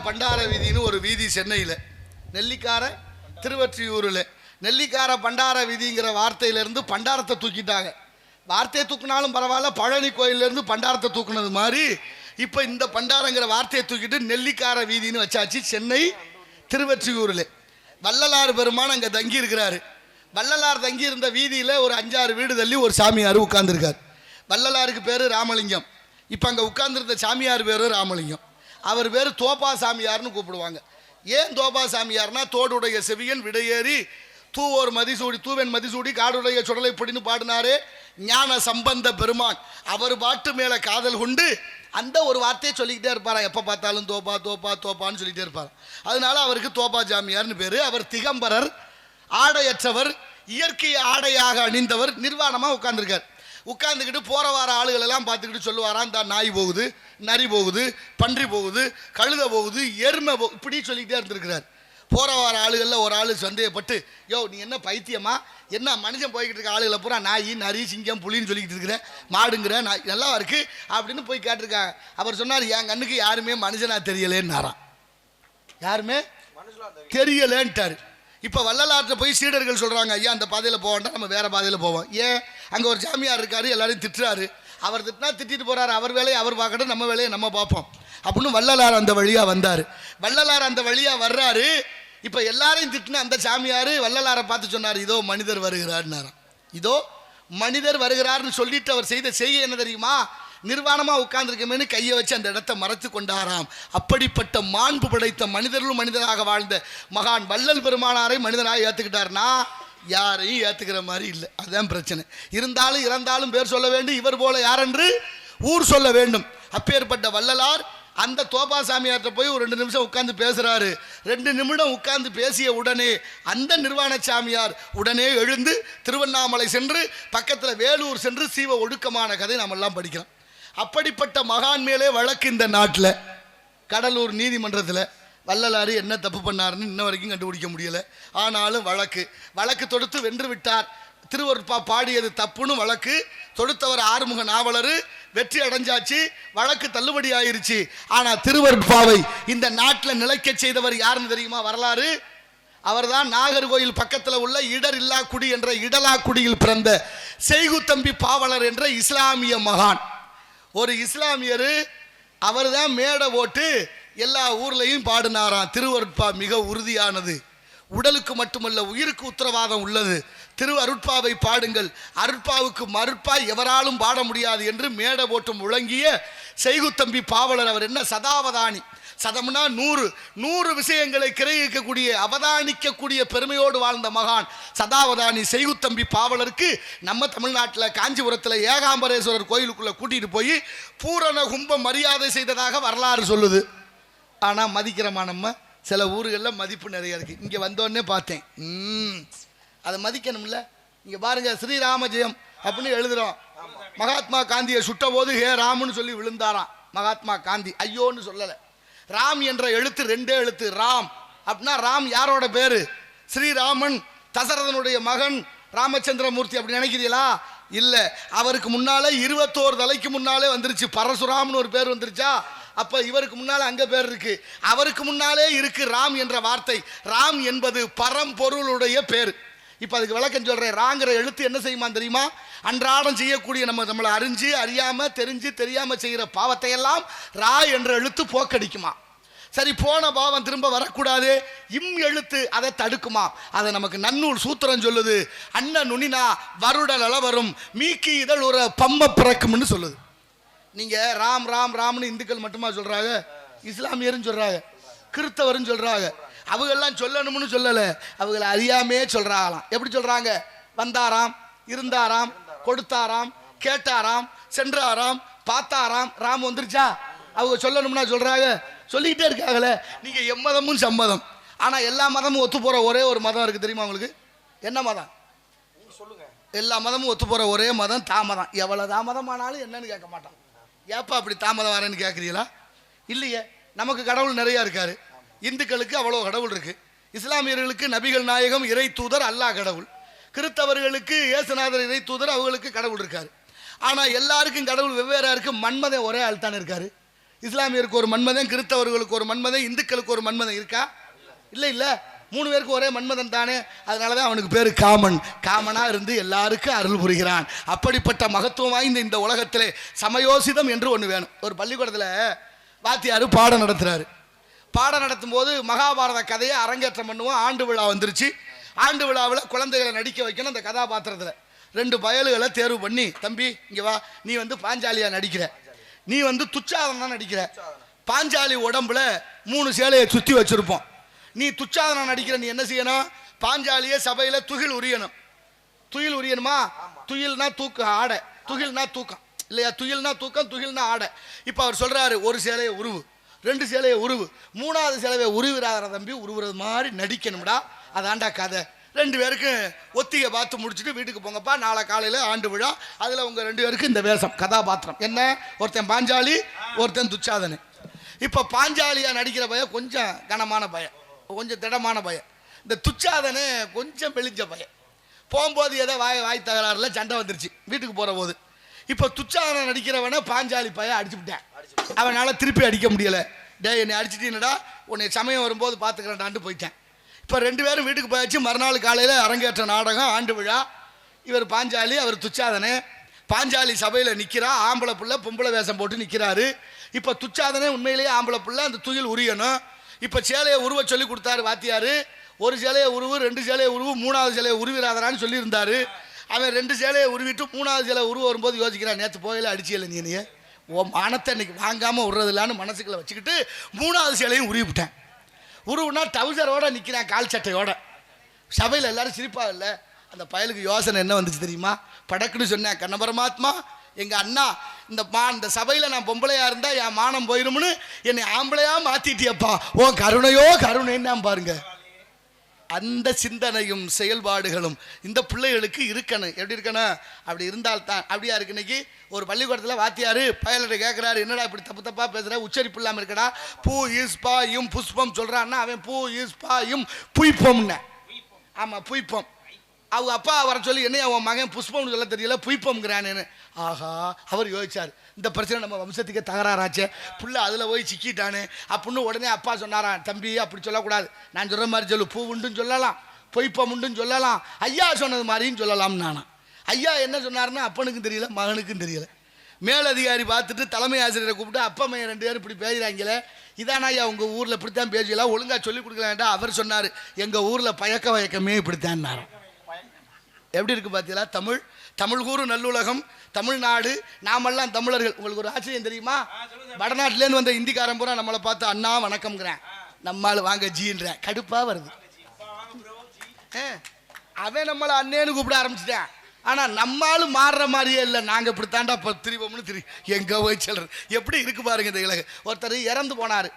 பண்டார வீதின்னு ஒரு வீதி சென்னையில். நெல்லிக்கார திருவொற்றியூரில். நெல்லிக்கார பண்டார வீதிங்கிற வார்த்தையிலேருந்து பண்டாரத்தை தூக்கிட்டாங்க. வார்த்தையை தூக்குனாலும் பரவாயில்ல, பழனி கோயிலேருந்து பண்டாரத்தை தூக்குனது மாதிரி இப்போ இந்த பண்டாரங்கிற வார்த்தையை தூக்கிட்டு நெல்லிக்கார வீதின்னு வச்சாச்சு. சென்னை திருவொற்றியூரில் வள்ளலார் பெருமான் அங்கே தங்கி இருக்கிறாரு. வள்ளலார் தங்கி இருந்த வீதியில் ஒரு 5-6 வீடு தள்ளி ஒரு சாமியார் உட்கார்ந்துருக்கார். வள்ளலாருக்கு பேர் ராமலிங்கம். இப்போ அங்கே உட்கார்ந்துருந்த சாமியார் பேர் ராமலிங்கம். அவர் பேர் தோப்பா சாமியார்னு கூப்பிடுவாங்க. ஏன் தோப்பா சாமியார்னா, தோடுடைய செவியன் விடையேறி தூவன் மதிசூடி காடுடைய சுடலை பிடின்னு பாடினாரே ஞான சம்பந்த பெருமான். அவர் பாட்டு மேலே காதல் கொண்டு அந்த ஒரு வார்த்தையை சொல்லிக்கிட்டே இருப்பாரா. எப்போ பார்த்தாலும் தோப்பா தோப்பா தோப்பான்னு சொல்லிகிட்டே இருப்பார். அதனால அவருக்கு தோப்பா சாமியார்னு பேர். அவர் திகம்பரர், ஆடையற்றவர், இயற்கை ஆடையாக அணிந்தவர். நிர்வாணமாக உட்கார்ந்துருக்கார். உட்கார்ந்துக்கிட்டு போகிற வார ஆளுகள் எல்லாம் பார்த்துக்கிட்டு சொல்லுவாராம், இந்த நாய் போகுது, நரி போகுது, பன்றி போகுது, கழுத போகுது, எருமை இப்படி சொல்லிக்கிட்டே இருந்திருக்கிறார். போகிற வார ஆளுகளில் ஒரு ஆள் சந்தேகப்பட்டு, யோ நீ என்ன பைத்தியமா, என்ன மனுஷன் போய்கிட்டு இருக்க ஆளுகளை பூரா நாய், நரி, சிங்கம், புலின்னு சொல்லிக்கிட்டு இருக்கிறேன், மாடுங்கிற நாய் நல்லா இருக்குது அப்படின்னு போய் கேட்டிருக்காங்க. அவர் சொன்னார், என் கண்ணுக்கு யாருமே மனுஷனாக தெரியலேன்னாராம். யாருமே தெரியலேன்ட்டார். இப்போ வள்ளலாற்ற போய் சீடர்கள் சொல்கிறாங்க, ஐயா அந்த பாதையில் போக வேண்டாம், நம்ம வேறு பாதையில் போவோம். ஏன்? அங்கே ஒரு சாமியார் இருக்காரு, எல்லாரையும் திட்டுறாரு. அவர் திட்டினா திட்டிட்டு போகிறாரு, அவர் வேலையை அவர் பார்க்கட்டும், நம்ம வேலையை நம்ம பார்ப்போம் அப்படின்னு வள்ளலார் அந்த வழியாக வந்தார். வள்ளலார் அந்த வழியாக வர்றாரு. இப்போ எல்லாரையும் திட்டின அந்த சாமியார் வள்ளலாரை பார்த்து சொன்னார், இதோ மனிதர் வருகிறார்னாராம். இதோ மனிதர் வருகிறார்னு சொல்லிட்டு அவர் செய்த செய்ய என்ன தெரியுமா? நிர்வாணமாக உட்கார்ந்துருக்கமேனு கையை வச்சு அந்த இடத்தை மறைத்து கொண்டாராம். அப்படிப்பட்ட மாண்பு படைத்த மனிதர்களும் மனிதராக வாழ்ந்த மகான் வள்ளல் பெருமானாரை மனிதனாக ஏற்றுக்கிட்டார்னா யாரையும் ஏற்றுக்கிற மாதிரி இல்லை. அதுதான் பிரச்சனை. இருந்தாலும் இறந்தாலும் பேர் சொல்ல வேண்டும், இவர் போல யாரென்று ஊர் சொல்ல வேண்டும். அப்பேற்பட்ட வள்ளலார் அந்த தோபா சாமியார்கிட்ட போய் ஒரு 2 நிமிஷம் உட்கார்ந்து பேசுகிறாரு. 2 நிமிடம் உட்கார்ந்து பேசிய உடனே அந்த நிர்வாண சாமியார் உடனே எழுந்து திருவண்ணாமலை சென்று பக்கத்தில் வேலூர் சென்று சீவ ஒடுக்கமான கதை நாம் எல்லாம் படிக்கிறோம். அப்படிப்பட்ட மகான் மேலே வழக்கு இந்த நாட்டில் கடலூர் நீதிமன்றத்தில் வள்ளலார் என்ன தப்பு பண்ணாருன்னு இன்ன வரைக்கும் கண்டுபிடிக்க முடியலை. ஆனாலும் வழக்கு தொடுத்து வென்று விட்டார். திருவருட்பா பாடியது தப்புன்னு வழக்கு தொடுத்தவர் ஆறுமுக நாவலர் வெற்றி அடைஞ்சாச்சு, வழக்கு தள்ளுபடி ஆயிருச்சு. ஆனால் திருவருட்பாவை இந்த நாட்டில் நிலைக்க செய்தவர் யாருன்னு தெரியுமா? வரலாறு அவர்தான் நாகர்கோயில் பக்கத்தில் உள்ள இடர் இல்லா குடி என்ற இடலா குடியில் பிறந்த செய்குத்தம்பி பாவலர் என்ற இஸ்லாமிய மகான். ஒரு இஸ்லாமியர் அவர் தான் மேடை போட்டு எல்லா ஊர்லையும் பாடினாராம், திருவருட்பா மிக உறுதியானது, உடலுக்கு மட்டுமல்ல உயிருக்கு உத்தரவாதம் உள்ளது, திரு அருட்பாவை பாடுங்கள், அருட்பாவுக்கு மறுப்பாய் எவராலும் பாட முடியாது என்று மேடை போட்டு முழங்கிய செய்குத்தம்பி பாவலர். அவர் என்ன சதாவதானி, சதம்னா 100 விஷயங்களை கிரகிக்கக்கூடிய அவதானிக்கக்கூடிய பெருமையோடு வாழ்ந்த மகான் சதாவதானி செய்குத்தம்பி பாவலருக்கு நம்ம தமிழ்நாட்டில் காஞ்சிபுரத்தில் ஏகாம்பரேஸ்வரர் கோயிலுக்குள்ளே கூட்டிகிட்டு போய் பூரண கும்ப மரியாதை செய்ததாக வரலாறு சொல்லுது. ஆனால் மதிக்கிறோமா நம்ம? சில ஊர்களில் மதிப்பு நிறைய இருக்குது. இங்கே வந்தோடனே பார்த்தேன், அதை மதிக்கணும்ல. இங்கே பாருங்கள், ஸ்ரீராம ஜெயம் அப்படின்னு எழுதுகிறோம். மகாத்மா காந்தியை சுட்ட போது ஹே ராம்னு சொல்லி விழுந்தாராம் மகாத்மா காந்தி, ஐயோன்னு சொல்லலை. ராம் என்ற எழுத்து 2 எழுத்து, ராம் அப்படின்னா ராம் யாரோட பேரு? ஸ்ரீராமன், தசரதனுடைய மகன் ராமச்சந்திரமூர்த்தி அப்படி நினைக்கிறீங்களா? இல்லை, அவருக்கு முன்னாலே 21 தலைக்கு முன்னாலே வந்துருச்சு பரசுராம்னு ஒரு பேர் வந்துருச்சா? அப்போ இவருக்கு முன்னாலே அங்கே பேர் இருக்கு, அவருக்கு முன்னாலே இருக்கு ராம் என்ற வார்த்தை. ராம் என்பது பரம்பொருளுடைய பேர். இப்போ அதுக்கு விளக்கம் சொல்கிறேன். ராங்கிற எழுத்து என்ன செய்யுமா தெரியுமா? அன்றாடம் செய்யக்கூடிய நம்மளை அறிஞ்சு அறியாமல் தெரிஞ்சு தெரியாமல் செய்கிற பாவத்தை எல்லாம் ரா என்ற எழுத்து போக்கடிக்குமா. சரி, போன பாவம் திரும்ப வரக்கூடாது, இம் எழுத்து அதை தடுக்குமா. அதை நமக்கு நன்னூல் சூத்திரம் சொல்லுது. அண்ணன் நுனினா வருடல் அளவரும் மீக்கி இதழ் ஒரு பம்ம பிறக்கும்னு சொல்லுது. நீங்கள் ராம் ராம் ராம்னு இந்துக்கள் மட்டுமா சொல்கிறாங்க? இஸ்லாமியரும் சொல்கிறாங்க, கிறிஸ்தவரும் சொல்கிறாங்க. அவங்கெல்லாம் சொல்லணும்னு சொல்லலை, அவங்களை அறியாமே சொல்கிறாங்களாம். எப்படி சொல்கிறாங்க? வந்தாராம், இருந்தாராம், கொடுத்தாராம், கேட்டாராம், சென்றாராம், பார்த்தாராம், ராம் வந்துருச்சா? அவங்க சொல்லணும்னா சொல்கிறாங்க, சொல்லிக்கிட்டே இருக்காங்களே. நீங்கள் எம்மதமும் சம்மதம். ஆனால் எல்லா மதமும் ஒத்து போகிற ஒரே ஒரு மதம் இருக்குது தெரியுமா உங்களுக்கு? என்ன மதம்? சொல்லுங்க. எல்லா மதமும் ஒத்து போகிற ஒரே மதம் தாமதம். எவ்வளோ தாமதமானாலும் என்னன்னு கேட்க மாட்டான். ஏப்பா அப்படி தாமதம் வரேன்னு கேட்குறீங்களா? இல்லையே, நமக்கு கடவுள் நிறையா இருக்காரு. இந்துக்களுக்கு அவ்வளோ கடவுள் இருக்குது. இஸ்லாமியர்களுக்கு நபிகள் நாயகம் இறை தூதர் அல்லாஹ் கடவுள். கிறிஸ்தவர்களுக்கு இயேசுநாதர் இறை தூதர், அவங்களுக்கு கடவுள் இருக்காரு. ஆனால் எல்லாருக்கும் கடவுள் வெவ்வேறாக இருக்குது. மன்மதன் ஒரே ஆள் தானே இருக்காரு. இஸ்லாமியருக்கு ஒரு மன்மதன், கிறிஸ்தவர்களுக்கு ஒரு மன்மதன், இந்துக்களுக்கு ஒரு மன்மதன் இருக்கா? இல்லை 3 பேருக்கு ஒரே மன்மதன் தானே. அதனால தான் அவனுக்கு பேர் காமன். காமனாக இருந்து எல்லாருக்கும் அருள் புரிகிறான். அப்படிப்பட்ட மகத்துவம் வாய்ந்த இந்த உலகத்திலே சமயோசிதம் என்று ஒன்று வேணும். ஒரு பள்ளிக்கூடத்தில் வாத்தியார் பாடம் நடத்துகிறாரு. பாடம் நடத்தும் போது மகாபாரத கதையை அரங்கேற்றம் பண்ணுவோம். ஆண்டு விழா வந்துருச்சு. ஆண்டு விழாவில் குழந்தைகளை நடிக்க வைக்கணும். அந்த கதாபாத்திரத்தில் 2 பயல்களை தேர்வு பண்ணி, தம்பி இங்கே வா, நீ பாஞ்சாலியாக நடிக்கிற, நீ துச்சாதனா நடிக்கிற. பாஞ்சாலி உடம்புல 3 சேலையை சுற்றி வச்சுருப்போம். நீ துச்சாதனா நடிக்கிற, நீ என்ன செய்யணும்? பாஞ்சாலியை சபையில் துகில் உரியணும். துயில் உரியணுமா? துயில்னா தூக்கு, ஆடை. துகில்னா தூக்கம் இல்லையா? துயில்னா தூக்கம், துகில்னா ஆடை. இப்போ அவர் சொல்கிறாரு, ஒரு சேலையை உருவு, 2 சேலையை உருவு, 3வது சேலையை உருவிராத தம்பி, உருவுறது மாதிரி நடிக்கணும்டா. அதாண்டா கதை. 2 பேருக்கும் ஒத்திகை பார்த்து முடிச்சுட்டு வீட்டுக்கு போங்கப்பா, நாளை காலையில் ஆண்டு விழா, அதில் உங்கள் 2 பேருக்கு இந்த வேஷம் கதாபாத்திரம் என்ன? ஒருத்தன் பாஞ்சாலி, ஒருத்தன் துச்சாதனு. இப்போ பாஞ்சாலியாக நடிக்கிற பையன் கொஞ்சம் கனமான பையன், கொஞ்சம் திடமான பையன். இந்த துச்சாதனு கொஞ்சம் வெளிஞ்ச பையன். போகும்போது ஏதோ வாய் தகராறுல சண்டை வந்துருச்சு வீட்டுக்கு போகிற போது. இப்போ துச்சாதனை நடிக்கிறவனை பாஞ்சாலி பையன் அடிச்சு விட்டேன். அவனால் திருப்பி அடிக்க முடியலை. டே என்னை அடிச்சிட்டீங்கடா, உன்னை சமயம் வரும்போது பார்த்துக்கிறேன்டான்ட்டு போயிட்டேன். இப்போ 2 பேரும் வீட்டுக்கு போயாச்சு. மறுநாள் காலையில் அரங்கேற்ற நாடகம், ஆண்டு விழா. இவர் பாஞ்சாலி, அவர் துச்சாதனு. பாஞ்சாலி சபையில் நிற்கிறான், ஆம்பளை பிள்ளை பொம்பளை வேஷம் போட்டு நிற்கிறாரு. இப்போ துச்சாதனே உண்மையிலேயே ஆம்பளை பிள்ளை, அந்த துயில் உரியணும். இப்போ சேலையை உருவ சொல்லி கொடுத்தாரு வாத்தியார். ஒரு சேலையை உருவு, 2 சேலையை உருவு, 3வது சேலையை உருவிராதரான்னு சொல்லியிருந்தாரு. அவன் 2 சேலையை உருவிட்டு 3வது சேலை உருவ வரும்போது யோசிக்கிறான், நேற்று போயில அடிச்சியல நீ ஓ மானத்தை இன்னைக்கு வாங்காமல் விட்றதில்லான்னு மனசுக்குள்ள வச்சுக்கிட்டு 3வது சேலையும் உருவிவிட்டேன். உருவுனா டவுசரோட நிற்கிறேன், கால் சட்டையோட. சபையில் எல்லாரும் சிரிப்பா இல்லை. அந்த பயலுக்கு யோசனை என்ன வந்துச்சு தெரியுமா? படக்குன்னு சொன்னேன், கண்ண பரமாத்மா, எங்கள் அண்ணா இந்த சபையில் நான் பொம்பளையாக இருந்தால் என் மானம் போயிடும்னு என்னை ஆம்பளையாக மாற்றிட்டியப்பா, ஓ கருணையோ கருணைன்னு பாருங்க. அந்த சிந்தனையும் செயல்பாடுகளும் இந்த பிள்ளைகளுக்கு இருக்கணும். எப்படி இருக்கணும்? அப்படி இருந்தால்தான். அப்படியா இருக்கு. இன்னைக்கு ஒரு பள்ளிக்கூடத்தில் வாத்தியார் பயலரை கேட்குறாரு, என்னடா இப்படி தப்பு தப்பாக பேசுகிற, உச்சரிப்பு இல்லாமல் இருக்கடா, பூ ஈஸ் பா யும் புஷ்பம் சொல்கிறான்னா அவன் பூ ஈஸ் பா யும் புய்ப்பம்னு. ஆமாம், புய்ப்பம். அவங்க அப்பா வர சொல்லி என்ன அவன் மகன் புஷ்பம்னு சொல்ல தெரியல, புய்ப்பம்ங்கிறானேன்னு. ஆஹா, அவர் யோசிச்சார், இந்த பிரச்சனை நம்ம வம்சத்துக்கு தகராறாச்சே, புள்ள அதில் போய் சிக்கிட்டானே அப்படின்னு. உடனே அப்பா சொன்னாரான், தம்பி அப்படி சொல்லக்கூடாது, நான் சொல்கிற மாதிரி சொல்லு, பூ உண்டுன்னு சொல்லலாம், பொய்ப்பம் உண்டுன்னு சொல்லலாம், ஐயா சொன்னது மாதிரின்னு சொல்லலாம். நானா ஐயா என்ன சொன்னார்னா அப்பனுக்கும் தெரியல மகனுக்கும் தெரியல. மேலதிகாரி பார்த்துட்டு தலைமை ஆசிரியரை கூப்பிட்டு, அப்பா மையன் 2 பேரும் இப்படி பேசுகிறாங்களே, இதானா ஐயா உங்கள் ஊரில் இப்படித்தான் பேசலாம், ஒழுங்காக சொல்லிக் கொடுக்கலான்டா. அவர் சொன்னார், எங்கள் ஊரில் பழக்க வழக்கமே இப்படித்தான். எப்படி இருக்கு பார்த்தீங்களா? தமிழ் கூறு நல்லுலகம், தமிழ்நாடு, நாமெல்லாம் தமிழர்கள். உங்களுக்கு ஒரு ஆச்சரியம் தெரியுமா? வடநாட்டிலேருந்து வந்த இந்திக்காரன் பூரா நம்மளை பார்த்து அண்ணா வணக்கம்ங்கிறேன், நம்மளால் வாங்க ஜீன்றேன். கடுப்பாக வருது. அவன் நம்மளை அண்ணேன்னு கூப்பிட ஆரம்பிச்சிட்டேன். ஆனால் நம்மளும் மாறுற மாதிரியே இல்லை. நாங்கள் இப்படி தாண்டா திரிவோம்னு எங்கே போய் சொல்கிறது. எப்படி இருக்கு பாருங்க இந்த இலகை. ஒருத்தர் இறந்து போனார்.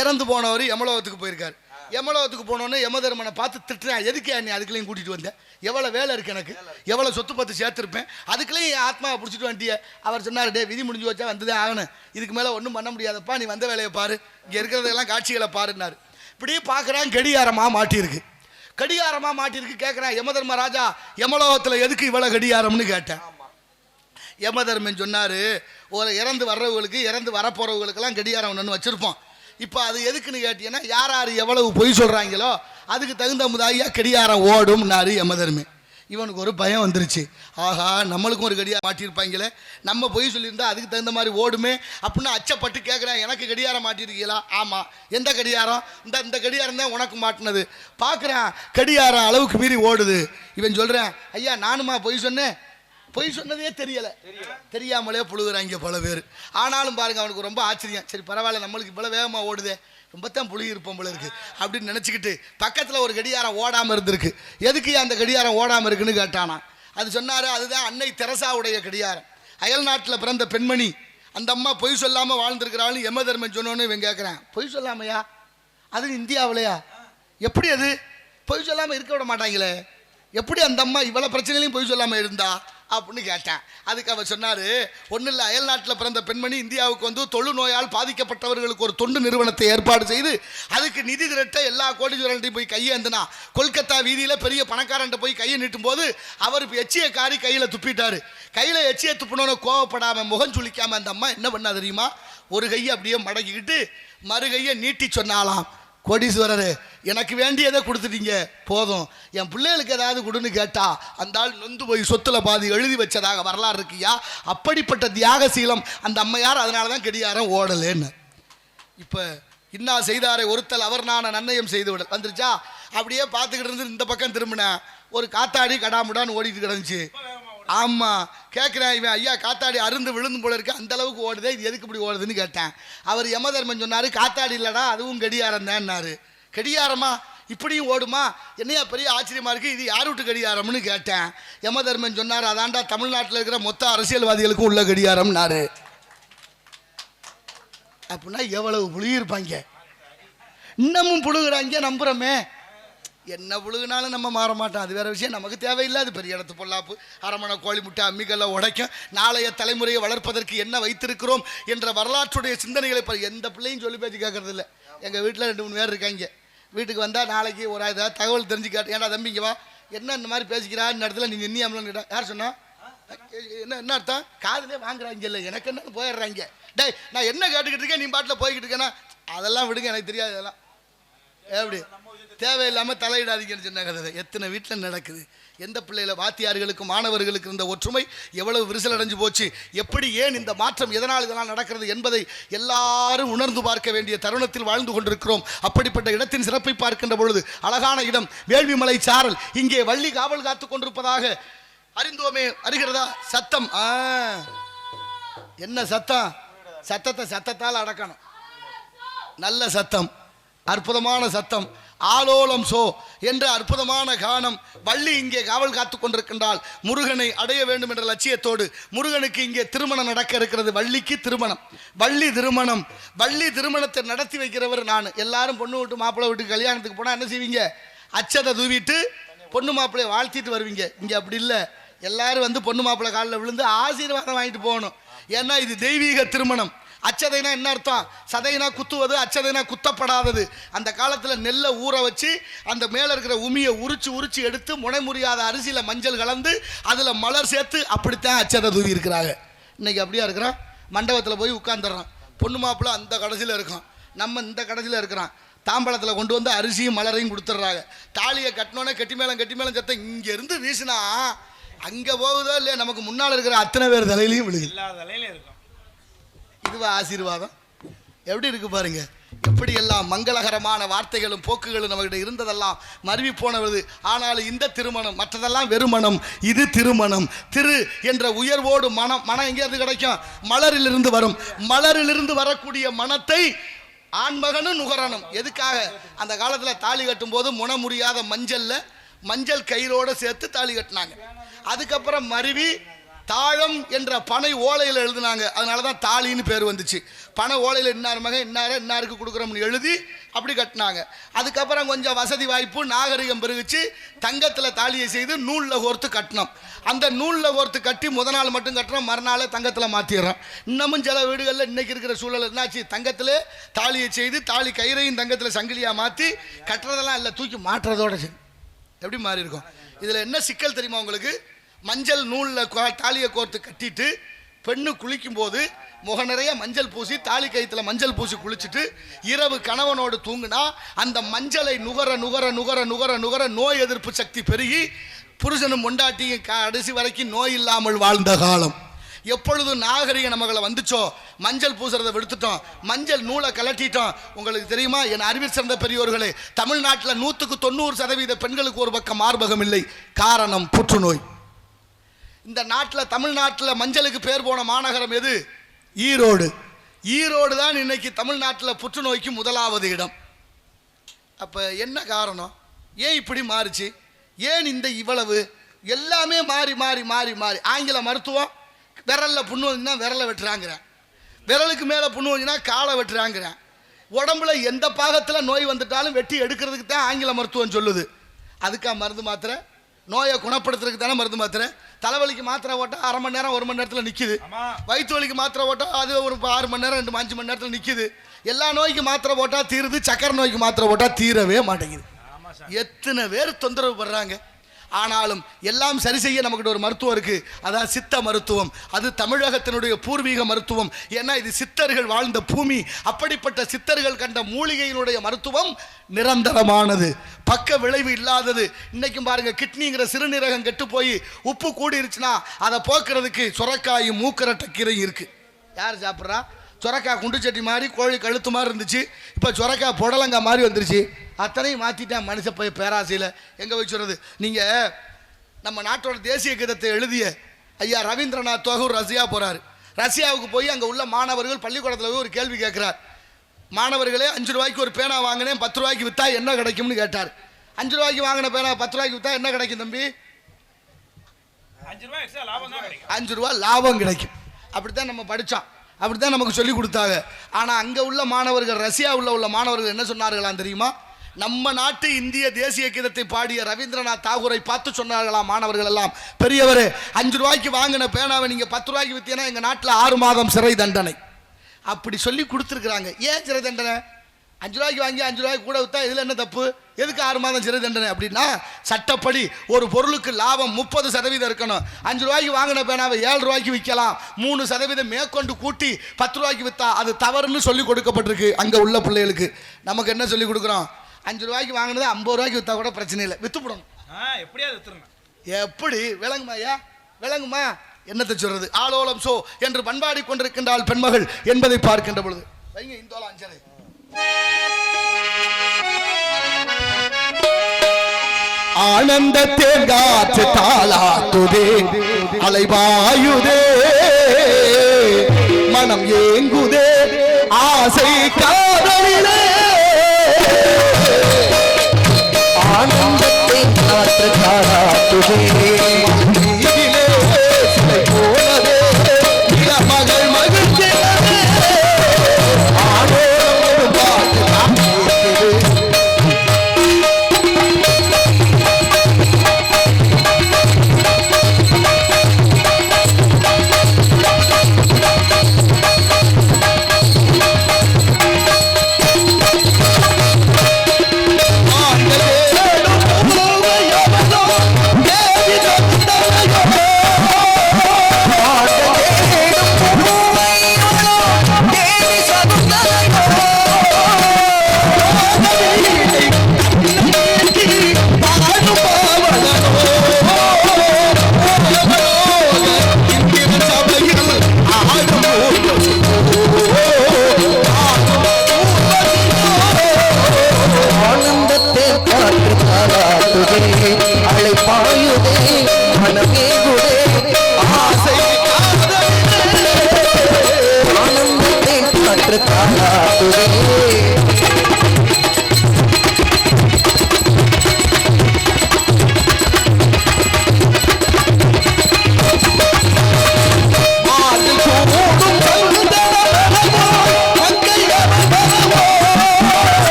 இறந்து போனவர் யமலோகத்துக்கு போயிருக்காரு. யமலோகத்துக்கு போனோன்னு யமதர்மனை பார்த்து திட்டுறேன், எதுக்கு நீ அதுக்குள்ளேயும் கூட்டிகிட்டு வந்தேன், எவ்வளோ வேலை இருக்குது எனக்கு, எவ்வளோ சொத்து பத்து சேர்த்துருப்பேன், அதுக்குள்ளேயும் என் ஆத்மாவை பிடிச்சிட்டு வந்துட்டிய. அவர் சொன்னார், டே விதி முடிஞ்சு வச்சா வந்துதான் ஆகணும், இதுக்கு மேலே ஒன்றும் பண்ண முடியாதப்பா, நீ வந்த வேலையை பாரு, இங்கே இருக்கிறதெல்லாம் காட்சிகளை பாருன்னாரு. இப்படி பார்க்குறான், கடிகாரமாக மாட்டியிருக்கு. கடிகாரமாக மாட்டியிருக்கு. கேட்குறான், யமதர்மராஜா யமலோகத்தில் எதுக்கு இவ்வளோ கடிகாரம்னு கேட்டேன். யமதர்மன் சொன்னார், ஒரு இறந்து வர்றவங்களுக்கு இறந்து வரப்போகிறவங்களுக்கெல்லாம் கடிகாரம் ஒன்று வச்சுருப்போம். இப்போ அது எதுக்குன்னு கேட்டீங்கன்னா, யார் யார் எவ்வளவு பொய் சொல்கிறாங்களோ அதுக்கு தகுந்த முதாயா கடிகாரம் ஓடும்னாரு யமதர்மன். இவனுக்கு ஒரு பயம் வந்துருச்சு. ஆஹா, நம்மளுக்கும் ஒரு கடிகாரம் மாட்டியிருப்பாங்களே, நம்ம பொய் சொல்லியிருந்தா அதுக்கு தகுந்த மாதிரி ஓடுமே அப்படின்னு அச்சப்பட்டு கேட்குறேன், எனக்கு கடிகாரம் மாட்டியிருக்கீங்களா? ஆமாம். எந்த கடிகாரம்? இந்த கடிகாரம் தான் உனக்கு மாட்டினது. பார்க்குறேன், கடிகாரம் அளவுக்கு மீறி ஓடுது. இவன் சொல்கிறேன், ஐயா நானுமா பொய் சொன்னேன், பொய் சொன்னதே தெரியாமலே புழுகுறாங்க பல பேர். ஆனாலும் பாருங்க, அவனுக்கு ரொம்ப ஆச்சரியம். சரி பரவாயில்ல, நம்மளுக்கு இவ்வளோ வேகமாக ஓடுதே, ரொம்ப தான் புழுகி இருப்போம் போல இருக்கு அப்படின்னு நினச்சிக்கிட்டு பக்கத்தில் ஒரு கடிகாரம் ஓடாமல் இருந்திருக்கு. எதுக்கு அந்த கடிகாரம் ஓடாமல் இருக்குன்னு கேட்டானா. அது சொன்னார், அதுதான் அன்னை தெரசாவுடைய கடிகாரம். அயல் நாட்டில் பிறந்த பெண்மணி, அந்த அம்மா பொய் சொல்லாமல் வாழ்ந்துருக்கிறாள். யமதர்மன் சொன்னோன்னு இவன் கேட்குறான், பொய் சொல்லாமையா? அது இந்தியாவிலையா? எப்படி அது பொய் சொல்லாமல் இருக்க விட மாட்டாங்களே, எப்படி அந்த அம்மா இவ்வளோ பிரச்சனையிலையும் பொய் சொல்லாமல் இருந்தா அப்படின்னு கேட்டேன். அதுக்கு அவர் சொன்னார், ஒன்றும் இல்லை, அயல் நாட்டில் பிறந்த பெண்மணி இந்தியாவுக்கு வந்து தொழுநோயால் பாதிக்கப்பட்டவர்களுக்கு ஒரு தொண்டு நிறுவனத்தை ஏற்பாடு செய்து அதுக்கு நிதி திரட்ட எல்லா கோடீஸ்வரன்ட்டையும் போய் கையேந்தினா. கொல்கத்தா வீதியில் பெரிய பணக்காரன்ட்ட போய் கையை நீட்டும் போது அவர் எச்சியை காரி கையில் துப்பிட்டார். கையில் எச்சியை துப்பினோன்னு கோவப்படாமல் முகம் சுளிக்காமல் அந்த அம்மா என்ன பண்ணா தெரியுமா? ஒரு கையை அப்படியே மடக்கிக்கிட்டு மறு கையை நீட்டி சொன்னாலாம், கோடீஸ்வரர் எனக்கு வேண்டியதை கொடுத்துட்டீங்க, போதும், என் பிள்ளைகளுக்கு ஏதாவது கொடுன்னு கேட்டா அந்த ஆள் நொந்து போய் சொத்துல பாதி எழுதி வச்சதாக வரலாறு இருக்கியா. அப்படிப்பட்ட தியாகசீலம் அந்த அம்மையார். அதனால தான் கடிகாரம் ஓடலேன்னு. இப்போ இன்னா செய்தாரை ஒருத்தல் அவர் நான் நன்னயம் செய்து விடல் வந்துருச்சா. அப்படியே பார்த்துக்கிட்டு இருந்து இந்த பக்கம் திரும்பினேன், ஒரு காத்தாடி கடாமுடான்னு ஓடிட்டு கிடந்துச்சு. ஆமாம். கேட்குறேன், இவன் ஐயா காத்தாடி அருந்து விழுந்து போல இருக்கு, அந்த அளவுக்கு ஓடுதே, இது எதுக்கு இப்படி ஓடுதுன்னு கேட்டேன். அவர் யமதர்மன் சொன்னார், காத்தாடி இல்லைடா, அதுவும் கடிகாரம் தான்னாரு. கடிகாரமா? இப்படியும் ஓடுமா? என்னையா பெரிய ஆச்சரியமா இருக்குது, இது யார் விட்டு கடிகாரம்னு கேட்டேன். யமதர்மன் சொன்னார், அதாண்டா தமிழ்நாட்டில் இருக்கிற மொத்த அரசியல்வாதிகளுக்கும் உள்ள கடிகாரம்னாரு. அப்படின்னா எவ்வளவு புழுகிருப்பாங்க, இன்னமும் புழுகுறாங்க, நம்புகிறோமே. என்ன புழுகுனாலும் நம்ம மாற மாட்டோம், அது வேறு விஷயம், நமக்கு தேவையில்லை. அது பெரிய இடத்து பொல்லாப்பு, அரமணை கோழி முட்டை அம்மிக்கெல்லாம் உடைக்கும். நாளைய தலைமுறையை வளர்ப்பதற்கு என்ன வைத்திருக்கிறோம் என்ற வரலாற்றுடைய சிந்தனைகளை எந்த பிள்ளையும் சொல்லி பேச்சு கேட்கறது இல்லை. எங்கள் வீட்டில் 2-3 பேர் இருக்காங்க. வீட்டுக்கு வந்தால் நாளைக்கு ஒரு ஏதாவது தகவல் தெரிஞ்சு கேட்டு, ஏன்னா தம்பிங்க வா, என்ன இந்த மாதிரி பேசிக்கிறா, இந்த இடத்துல நீங்கள் நின்னியாமலன்னு கேட்டா யார் சொன்னா, என்ன அர்த்தம், காதுலேயே வாங்குறாங்க இல்லை, எனக்கு என்ன போயிடுறாங்க. டேய் நான் என்ன கேட்டுக்கிட்டு இருக்கேன், நீ பாட்டில் போய்கிட்டு இருக்கேன்னா அதெல்லாம் விடுங்க, எனக்கு தெரியாது. அதெல்லாம் எப்படி தேவையில்லாமல் தலையிடாதீங்கன்னு சொன்ன கதை எத்தனை வீட்டில் நடக்குது. எந்த பிள்ளையில வாத்தியார்களுக்கு மாணவர்களுக்கு இருந்த ஒற்றுமை எவ்வளவு விரிசல் அடைஞ்சு போச்சு, எப்படி ஏன் இந்த மாற்றம் எதனால் இதனால் நடக்கிறது என்பதை எல்லாரும் உணர்ந்து பார்க்க வேண்டிய தருணத்தில் வாழ்ந்து கொண்டிருக்கிறோம். அப்படிப்பட்ட இடத்தின் சிறப்பை பார்க்கின்ற பொழுது அழகான இடம் வேள்விமலை சாரல். இங்கே வள்ளி காவல் காத்து கொண்டிருப்பதாக அறிந்தோமே. அறிகிறதா சத்தம்? என்ன சத்தம்? சத்தத்தால் அடக்கணும். நல்ல சத்தம், அற்புதமான சத்தம். ஆலோலம் சோ என்ற அற்புதமான கானம். வள்ளி இங்கே காவல் காத்து கொண்டிருக்கின்றால் முருகனை அடைய வேண்டும் என்ற லட்சியத்தோடு முருகனுக்கு இங்கே திருமணம் நடக்க இருக்கிறது. வள்ளிக்கு திருமணம், வள்ளி திருமணம். வள்ளி திருமணத்தை நடத்தி வைக்கிறவர் நான். எல்லாரும் பொண்ணு வீட்டு மாப்பிள்ளை வீட்டுக்கு கல்யாணத்துக்கு போனால் என்ன செய்வீங்க? அச்சதை தூவிட்டு பொண்ணு மாப்பிள்ளையை வாழ்த்திட்டு வருவீங்க. இங்கே அப்படி இல்லை. எல்லாரும் வந்து பொண்ணு மாப்பிள்ளை காலில் விழுந்து ஆசீர்வாதம் வாங்கிட்டு போகணும். ஏன்னா இது தெய்வீக திருமணம். அச்சதைனா என்ன அர்த்தம்? சதைனா குத்துவது, அச்சதைனா குத்தப்படாதது. அந்த காலத்தில் நெல்லை ஊற வச்சு அந்த மேலே இருக்கிற உமியை உரிச்சு எடுத்து முனை முறியாத அரிசியில் மஞ்சள் கலந்து அதில் மலர் சேர்த்து அப்படித்தான் அச்சதை தூவி இருக்கிறாங்க. இன்னைக்கு அப்படியா இருக்கிறான்? மண்டபத்தில் போய் உட்காந்துடுறான். பொண்ணு மாப்பிள்ளை அந்த கடைசியில் இருக்கான், நம்ம இந்த கடைசியில் இருக்கிறான். தாம்பழத்தில் கொண்டு வந்து அரிசியும் மலரையும் கொடுத்துட்றாங்க. தாலியை கட்டினோன்னே கட்டி மேளம் சத்தம் இங்கேருந்து வீசினா அங்கே போகுதோ இல்லையா, நமக்கு முன்னால் இருக்கிற அத்தனை பேர் தலையிலையும் விழுகு. இதுவா ஆசீர்வாதம்? எப்படி இருக்கு பாருங்க. எப்படியெல்லாம் மங்களகரமான வார்த்தைகளும் போக்குகளும் நம்மகிட்ட இருந்ததெல்லாம் மருவி போனது. ஆனாலும் இந்த திருமணம் மற்றதெல்லாம் வெறுமணம், இது திருமணம். திரு என்ற உயர்வோடு மனம் எங்கேயிருந்து கிடைக்கும்? மலரிலிருந்து வரும். மலரிலிருந்து வரக்கூடிய மனத்தை ஆண்மகனும் நுகரணும். எதுக்காக? அந்த காலத்தில் தாலி கட்டும் போது முனை முடியாத மஞ்சள் கயிறோடு சேர்த்து தாலி கட்டினாங்க. அதுக்கப்புறம் மருவி தாழம் என்ற பனை ஓலையில் எழுதினாங்க. அதனால தான் தாலின்னு பேர் வந்துச்சு. பனை ஓலையில் இன்னார் மகன் இன்னாருக்கு கொடுக்குறோம்னு எழுதி அப்படி கட்டினாங்க. அதுக்கப்புறம் கொஞ்சம் வசதி வாய்ப்பு நாகரிகம் பெருகிச்சு. தங்கத்தில் தாலியை செய்து நூலில் கோர்த்து கட்டினோம். அந்த நூலில் கோர்த்து கட்டி முதல் நாள் மட்டும் கட்டுறோம், மறுநாளே தங்கத்தில் மாற்றிடுறோம். இன்னமும் சில வீடுகளில் இன்றைக்கி இருக்கிற சூழல் என்னாச்சு? தங்கத்திலே தாலியை செய்து தாலி கயிறையும் தங்கத்தில் சங்கிலியாக மாற்றி கட்டுறதெல்லாம் இல்லை, தூக்கி மாற்றுறதோட சரி. எப்படி மாறி இருக்கும்? இதில் என்ன சிக்கல் தெரியுமா உங்களுக்கு? மஞ்சள் நூலில் தாலியை கோர்த்து கட்டிட்டு பெண்ணு குளிக்கும் போது முக நிறைய மஞ்சள் பூசி தாலி கயிற்றுல மஞ்சள் பூசி குளிச்சுட்டு இரவு கணவனோடு தூங்குனா அந்த மஞ்சளை நுகர நோய் எதிர்ப்பு சக்தி பெருகி புருஷனும் பொண்டாட்டியும் கடைசி வரைக்கும் நோய் இல்லாமல் வாழ்ந்த காலம். எப்பொழுது நாகரிக நமகளை வந்துச்சோ மஞ்சள் பூசுறதை விடுத்துட்டோம், மஞ்சள் நூலை கலட்டிட்டோம். உங்களுக்கு தெரியுமா என் அறிவில் சிறந்த பெரியோர்களே, தமிழ்நாட்டில் 100% பெண்களுக்கு ஒரு பக்கம் மார்பகம் இல்லை. காரணம் புற்றுநோய். இந்த நாட்டில் தமிழ்நாட்டில் மஞ்சளுக்கு பேர் போன மாநகரம் எது? ஈரோடு. ஈரோடு தான் இன்னைக்கு தமிழ்நாட்டில் புற்றுநோய்க்கு முதலாவது இடம். அப்போ என்ன காரணம்? ஏன் இப்படி மாறிச்சு? ஏன் இந்த இவ்வளவு எல்லாமே மாறி ஆங்கில மருத்துவம் விரலில் புண்ணு வந்துச்சுன்னா விரலை வெட்டுறாங்கிறேன், விரலுக்கு மேலே புண்ணு வந்துச்சுன்னா காலை வெட்டுறாங்கிறேன். உடம்புல எந்த பாகத்தில் நோய் வந்துட்டாலும் வெட்டி எடுக்கிறதுக்கு தான் ஆங்கில மருத்துவம் சொல்லுது. அதுக்கா மருந்து மாத்திரை? நோயை குணப்படுத்துறதுக்கு தானே மருந்து மாத்திரை. தலைவலிக்கு மாத்திரை போட்டால் 1/2 மணி நேரம் 1 மணி நேரத்தில் நிற்கிது. வயிற்று வலிக்கு மாத்திரை போட்டால் அது ஒரு 6 மணி நேரம் 5 மணி நேரத்தில் நிற்கிது. எல்லா நோய்க்கு மாத்திரை போட்டால் தீருது, சக்கரை நோய்க்கு மாத்திரை போட்டால் தீரவே மாட்டேங்குது. எத்தனை பேர் தொந்தரவு படுறாங்க. ஆனாலும் எல்லாம் சரி செய்ய நமக்கிட்ட ஒரு மருத்துவம் இருக்குது, அதான் சித்த மருத்துவம். அது தமிழகத்தினுடைய பூர்வீக மருத்துவம். ஏன்னா இது சித்தர்கள் வாழ்ந்த பூமி. அப்படிப்பட்ட சித்தர்கள் கண்ட மூலிகையினுடைய மருத்துவம் நிரந்தரமானது, பக்க விளைவு இல்லாதது. இன்னைக்கும் பாருங்க, கிட்னிங்கிற சிறுநீரகம் கெட்டு போய் உப்பு கூடிருச்சுன்னா அதை போக்குறதுக்கு சுரக்காயும் மூக்கரட்டக்கீரையும் இருக்குது. யார் சாப்பிட்றா? சுரக்காய் குண்டு சட்டி மாதிரி கோழி கழுத்து மாதிரி இருந்துச்சு, இப்போ சுரக்காய் புடலங்காய் மாதிரி வந்துருச்சு. அத்தனையும் மாற்றிட்டேன் மனுஷ போய் பேராசையில். எங்கே போய் சொல்கிறது? நீங்கள் நம்ம நாட்டோட தேசிய கீதத்தை எழுதிய ஐயா ரவீந்திரநாத் தாகூர் ரஷ்யா போகிறார். ரஷ்யாவுக்கு போய் அங்கே உள்ள மாணவர்கள் பள்ளிக்கூடத்தில் போய் ஒரு கேள்வி கேட்குறார். மாணவர்களே, 5 ரூபாய்க்கு ஒரு பேனா வாங்கினேன், 10 ரூபாய்க்கு விற்றா என்ன கிடைக்கும்னு கேட்டார். 5 ரூபாய்க்கு வாங்கின பேனா 10 ரூபாய்க்கு விற்றா என்ன கிடைக்கும் தம்பி? 5 ரூபா லாபம் கிடைக்கும். அப்படித்தான் நம்ம படித்தோம், அப்படித்தான் நமக்கு சொல்லி கொடுத்தாங்க. ஆனால் அங்கே உள்ள மாணவர்கள், ரஷ்யாவில் உள்ள மாணவர்கள் என்ன சொன்னார்களாம் தெரியுமா? நம்ம நாட்டு இந்திய தேசிய கீதத்தை பாடிய ரவீந்திரநாத் தாகூரை பார்த்து சொன்னார்களாம் மாணவர்கள் எல்லாம், பெரியவரே 5 ரூபாய்க்கு வாங்கின பேனாவை நீங்கள் 10 ரூபாய்க்கு விற்றீங்கன்னா எங்கள் நாட்டில் 6 மாதம் சிறை தண்டனை. அப்படி சொல்லி கொடுத்துருக்குறாங்க. ஏன் சிறை தண்டனை? 5 ரூபாய்க்கு வாங்கி 5 ரூபாய்க்கு கூட விற்றா இதில் என்ன தப்பு? எதுக்கு 6 மாதம் சிறை தண்டனை? அப்படின்னா சட்டப்படி ஒரு பொருளுக்கு லாபம் 30% இருக்கணும். 5 ரூபாய்க்கு வாங்கின பேனாவை 7 ரூபாய்க்கு விற்கலாம். 3% மேற்கொண்டு கூட்டி 10 ரூபாய்க்கு விற்றா அது தவறுன்னு சொல்லி கொடுக்கப்பட்டிருக்கு அங்கே உள்ள பிள்ளைகளுக்கு. நமக்கு என்ன சொல்லி கொடுக்குறோம்? 5 ரூபாய்க்கு வாங்கினது 50 ரூபாய்க்கு விற்றா கூட பிரச்சனை இல்லை, விற்றுப்படணும். எப்படியாவது விற்றுருங்க. எப்படி விளங்குமா ஐயா? விளங்குமா? என்னத்தை சொல்றது? ஆலோலம் சோ என்று பண்பாடி கொண்டிருக்கின்றாள் பெண்மகள் என்பதை பார்க்கின்ற பொழுது வைங்க இந்தோலம் அஞ்சலை. ஆனந்த தேங்காற்று தாளாத்துதே, அலைவாயுதே, மனம் ஏங்குதே, ஆசை காதலிலே. ஆனந்தத்தை காற்று தாளாத்துதே, சிலை போலவே மகள் மகிழ்ச்சியவே ஆனோரம்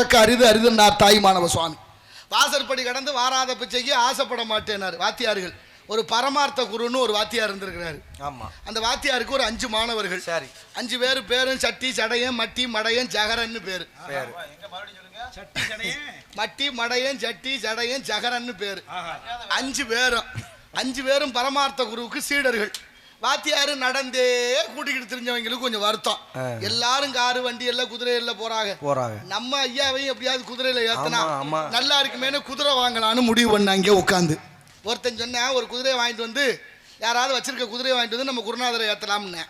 பாட்டு அரிது அரிதுன்னார் தாய்மானவ சுவாமி. வாசற்படி கடந்து வாராத பிச்சைக்கு ஆசைப்பட மாட்டேனார் வாத்தியார்கள். ஒரு பரமார்த்த குருன்னு ஒரு வாத்தியார் இருந்திருக்கிறாரு. ஆமா, அந்த வாத்தியாருக்கு ஒரு 5 மாணவர்கள். சரி, 5 பேரு பேரும் சட்டி சடையன் மட்டி மடையன் ஜகரன்னு பேரு. மட்டி மடையன் சட்டி சடையன் ஜகரன்னு பேரு. 5 பேரும் பரமார்த்த குருவுக்கு சீடர்கள். வாத்தியாரு நடந்தே கூட்டிக்கிட்டு தெரிஞ்சவங்களுக்கு கொஞ்சம் வருத்தம். எல்லாரும் காரு வண்டி எல்லாம் குதிரையில போறாங்க. நம்ம ஐயாவையும் எப்படியாவது குதிரையில ஏத்தனா நல்லா இருக்குமேனு குதிரை வாங்கலான்னு முடிவு பண்ணாங்க. உட்காந்து ஒருத்தன் சொன்ன ஒரு குதிரையை வாங்கிட்டு வந்து யாராவது வச்சிருக்க குதிரையை வாங்கிட்டு வந்து நம்ம குருநாதரை ஏத்தலாம்னு.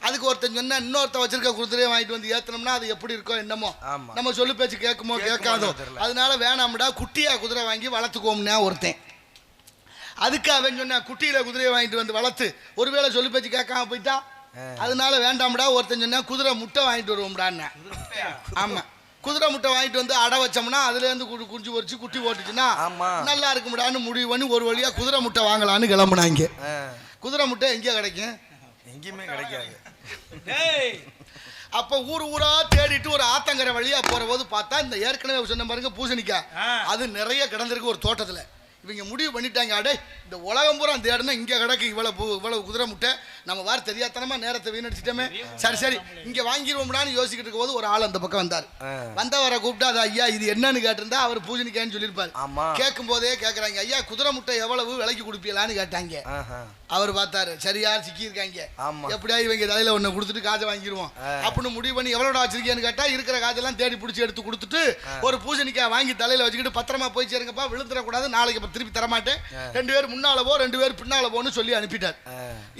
அதுக்கு ஒருத்தன் சொன்ன இன்னொருத்த வச்சிருக்க குதிரையை வாங்கிட்டு வந்து ஏத்தனோம்னா அது எப்படி இருக்கோ என்னமோ, நம்ம சொல்லு பேச்சு கேட்குமோ கேட்காதோ, அதனால வேணாம்டா குட்டியா குதிரை வாங்கி வளர்த்துக்கோம்னா ஒருத்தன். அதுக்கு அவன் சொன்ன குட்டியில குதிரையை வாங்கிட்டு வந்து வளர்த்து ஒருவேளை சொல்லு பேச்சு கேட்காம போயிட்டா அதனால வேண்டாம்டா. ஒருத்தன் சொன்னா குதிரை முட்டை வாங்கிட்டு வருவோம்டான்னு. ஆமா, குதிரை முட்டை வாங்கிட்டு வந்து அடை வச்சோம்னா அதுல இருந்து குஞ்சு பொறிச்சு குட்டி போட்டுச்சுன்னா நல்லா இருக்கும்டான்னு முடிவு பண்ணி ஒரு வழியா குதிரை முட்டை வாங்கலான்னு கிளம்புனாங்க. குதிரை முட்டை எங்கே கிடைக்கும்? எங்கேயுமே கிடைக்காது. அப்ப ஊரா தேடிட்டு ஒரு ஆத்தங்கரை வழியா போற போது பார்த்தா இந்த ஏற்கனவே சொன்ன பாருங்க பூசணிக்காய், அது நிறைய கிடந்திருக்கு ஒரு தோட்டத்துல. இவங்க முடிவு பண்ணிட்டாங்க, அடே இந்த உலகம் பூரா தேடினா இங்கே கிடக்கு இவ்வளவு குதிரை முட்டை, நம்ம வார தெரியாதனமா நேரத்தை வீணடிச்சிட்டோமே, சரி இங்கே வாங்கிடுவோம்டான்னு யோசிக்கிட்டு இருக்கும் போது ஒரு ஆள் அந்த பக்கம் வந்தார். வந்தவரை கூப்பிட்டா அது ஐயா இது என்னன்னு கேட்டிருந்தா அவர் பூஜனிக்கான்னு சொல்லியிருப்பாரு. கேட்கும் போதே கேட்குறாங்க, ஐயா குதிரை முட்டை எவ்வளவு விலைக்கு கொடுப்பீங்களான்னு கேட்டாங்க. அவர் பார்த்தாரு, சரியா சிக்கியிருக்காங்க, எப்படியா இவங்க தலையில ஒன்று கொடுத்துட்டு காசை வாங்கிடுவோம் அப்படின்னு முடிவு பண்ணி எவ்வளோடா வச்சிருக்கேன்னு கேட்டா இருக்கிற காசெல்லாம் தேடி பிடிச்சி எடுத்து கொடுத்துட்டு ஒரு பூஜனிக்காய் வாங்கி தலையில வச்சுக்கிட்டு பத்திரமா போய் சேருங்கப்பா, விழுந்துடக்கூடாது, நாளைக்கு திருப்பி தரமாட்டேன், 2 பேர் முன்னால போ 2 பேர் பின்னால போன்னு சொல்லி அனுப்பிட்டார்.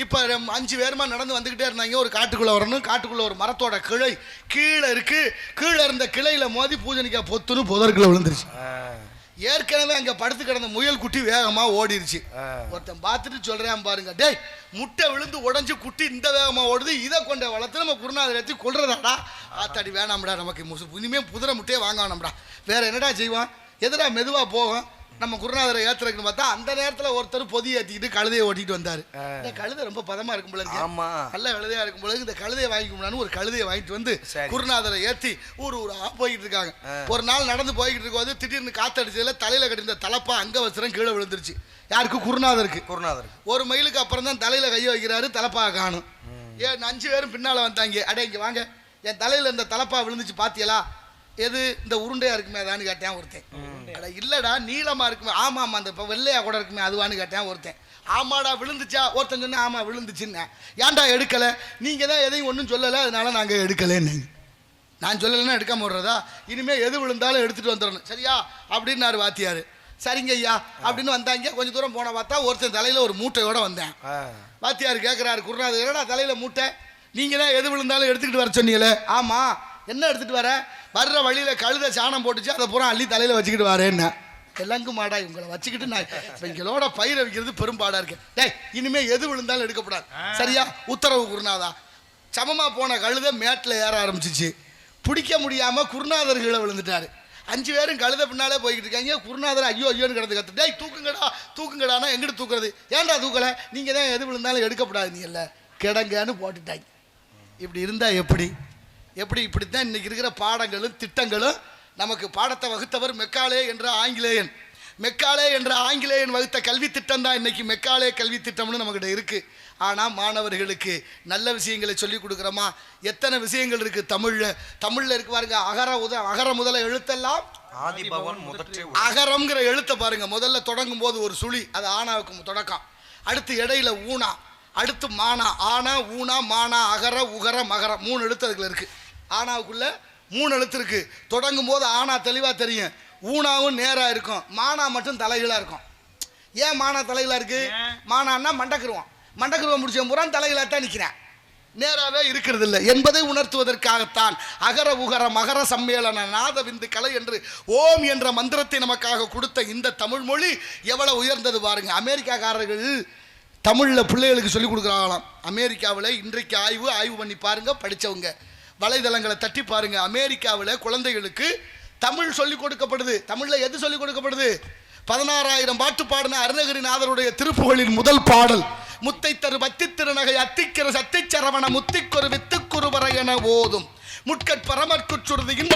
இப்ப 5 பேருமா நடந்து வந்துகிட்டே இருந்தாங்க. ஒரு காட்டுக்குள்ள வரணும். காட்டுக்குள்ள ஒரு மரத்தோட கிளை கீழே இருக்கு. கீழே இருந்த கிளையில மோதி பூஜனிக்காய் பொத்துன்னு புதற்குள்ள விழுந்துருச்சு. ஏற்கனவே அங்க படுத்து கிடந்த முயல் குட்டி வேகமா ஓடிருச்சு. ஒருத்தன் பார்த்துட்டு சொல்றேன் பாருங்க, டேய் முட்டை விழுந்து உடஞ்சு குட்டி இந்த வேகமா ஓடுது, இதை கொண்ட வளர்த்து நம்ம குருநாதர் எடுத்து கொள்றதாடா, ஆத்தாடி வேணாம்டா, நமக்கு இனிமே குதிரை முட்டையே வாங்க வேணாம்டா, வேற என்னடா செய்வான், எதுடா மெதுவா போகும், நம்ம குருநாதரை ஏத்துறதுன்னு பார்த்தா அந்த நேரத்தில் ஒருத்தர் பொதி ஏற்றிக்கிட்டு கழுதையை ஓட்டிட்டு வந்தார். இந்த கழுதை ரொம்ப பதமாக இருக்கும் போல இருக்கு, நல்ல கழுதையாக இருக்கும் போல இந்த கழுதையை வாங்கிக்கணும்னு ஒரு கழுதையை வாங்கிட்டு வந்து குருநாதரை ஏற்றி ஊரா போய்கிட்டு இருக்காங்க. ஒரு நாள் நடந்து போய்கிட்டு இருக்கும்போது திடீர்னு காத்தடிச்சதுல தலையில் கட்டிருந்த தலப்பா அங்கே வச்சுரம் கீழே விழுந்துருச்சு. யாருக்கு? குருநாதருக்கு. ஒரு மைலுக்கு அப்புறம் தான் தலையில் கையை வைக்கிறாரு, தலப்பா காணும். 5 பேரும் பின்னால் வந்தாங்க. அடே இங்கே வாங்க, என் தலையில் இந்த தலப்பா விழுந்துச்சு பாத்தியலா? எது? இந்த உருண்டையா இருக்குமே அதான்னு கேட்டேன் ஒருத்தன். அட இல்லடா நீளமா இருக்குமே. ஆமா ஆமா அந்த இப்போ வெள்ளையா கூட இருக்குமே அதுவான்னு கேட்டேன் ஒருத்தன். ஆமாடா விழுந்துச்சா? ஒருத்தன் சொன்னேன் ஆமா விழுந்துச்சுன்னு. ஏன்டா எடுக்கல? நீங்க தான் எதையும் ஒன்றும் சொல்லலை அதனால நாங்கள் எடுக்கலன்னு. நான் சொல்லலைன்னா எடுக்காம விடுறதா? இனிமேல் எது விழுந்தாலும் எடுத்துட்டு வந்துடணும் சரியா அப்படின்னாரு வாத்தியார். சரிங்க ஐயா அப்படின்னு வந்தாங்க. கொஞ்சம் தூரம் போன பார்த்தா ஒருத்தன் தலையில் ஒரு மூட்டையோட வந்தேன். வாத்தியார் கேட்குறாரு, குருநாதர் என்னடா தலையில் மூட்டை? நீங்கள் தான் எது விழுந்தாலும் எடுத்துக்கிட்டு வர சொன்னீங்களே. ஆமாம். என்ன எடுத்துகிட்டு வர? வர்ற வழியில் கழுதை சாணம் போட்டுச்சு, அதை பூரா அள்ளி தலையில் வச்சுக்கிட்டு வரேன்னு. எல்லாருக்கும் மாடா இவங்களை வச்சுக்கிட்டு நான் எங்களோட பயிரை வைக்கிறது பெரும்பாடாக இருக்கேன். டேய் இனிமேல் எது விழுந்தாலும் எடுக்கப்படாது சரியா? உத்தரவு குருநாதா. சமமாக போன கழுதை மேட்டில் ஏற ஆரம்பிச்சிச்சு. பிடிக்க முடியாமல் குருநாதர் கீழே விழுந்துட்டாரு. 5 பேரும் கழுத பின்னாலே போய்கிட்டு இருக்காங்க. குருநாதர் ஐயோ ஐயோன்னு கிடந்து கத்து. டேய் தூக்குங்கடா தூக்குங்கடானா எங்கிட்டு தூக்குறது? ஏன்டா தூக்கலை? நீங்கள் தான் எது விழுந்தாலும் எடுக்கப்படாது நீ இல்லை கிடங்கன்னு போட்டுட்டாங்க. இப்படி இருந்தால் எப்படி? இப்படித்தான் இன்னைக்கு இருக்கிற பாடங்களும் திட்டங்களும். நமக்கு பாடத்தை வகுத்தவர் மெக்காலே என்ற ஆங்கிலேயன். மெக்காலே என்ற ஆங்கிலேயன் வகுத்த கல்வி திட்டம் தான் இன்னைக்கு மெக்காலே கல்வி திட்டம்னு நம்மகிட்ட இருக்குது. ஆனால் மாணவர்களுக்கு நல்ல விஷயங்களை சொல்லிக் கொடுக்குறோமா? எத்தனை விஷயங்கள் இருக்குது தமிழில் இருக்கு பாருங்க. அகர முதல எழுத்தெல்லாம் ஆதிபவன் முதற்றே. அகரம்ங்கிற எழுத்தை பாருங்க. முதல்ல தொடங்கும் போது ஒரு சுழி, அது ஆனாவுக்கு தொடக்கம். அடுத்து இடையில ஊனா, அடுத்து மானா. ஆனா ஊனா மானா அகர உகர மகர 3 எழுத்து அதுக்குள்ள இருக்கு. ஆனாவுக்குள்ள 3 எழுத்து இருக்கு. தொடங்கும் போது ஆனா தெளிவா தெரியும், ஊனாவும் நேரா இருக்கும், மானா மட்டும் தலைகீழா இருக்கும். ஏன் மானா தலைகீழா இருக்கு? மானான்னா மண்டக்குருவம் முடிச்ச பூரா தலைகீழா தான் நிற்கிறேன், நேராகவே இருக்கிறது இல்லை என்பதை உணர்த்துவதற்காகத்தான் அகர உகர மகர சம்மேளன நாதவிந்து கலை என்று ஓம் என்ற மந்திரத்தை நமக்காக கொடுத்த இந்த தமிழ் மொழி எவ்வளவு உயர்ந்தது பாருங்க. அமெரிக்காக்காரர்கள் தமிழில் பிள்ளைகளுக்கு சொல்லிக் கொடுக்குறாங்களாம். அமெரிக்காவில் இன்றைக்கு ஆய்வு பண்ணி பாருங்க, படித்தவங்க வலைதளங்களை தட்டி பாருங்க. அமெரிக்காவில் குழந்தைகளுக்கு தமிழ் சொல்லிக் கொடுக்கப்படுது. தமிழில் எது சொல்லிக் கொடுக்கப்படுது? 16,000 பாட்டு பாடின அருணகிரிநாதருடைய திருப்புகழின் முதல் பாடல் முத்தை தரு பத்தி திருநகை அத்திக்கிற சத்திச்சரவண முத்திக்கொரு வித்துக்குருவர என ஓதும் முட்கட்பரமற்குச்சுறுதியின்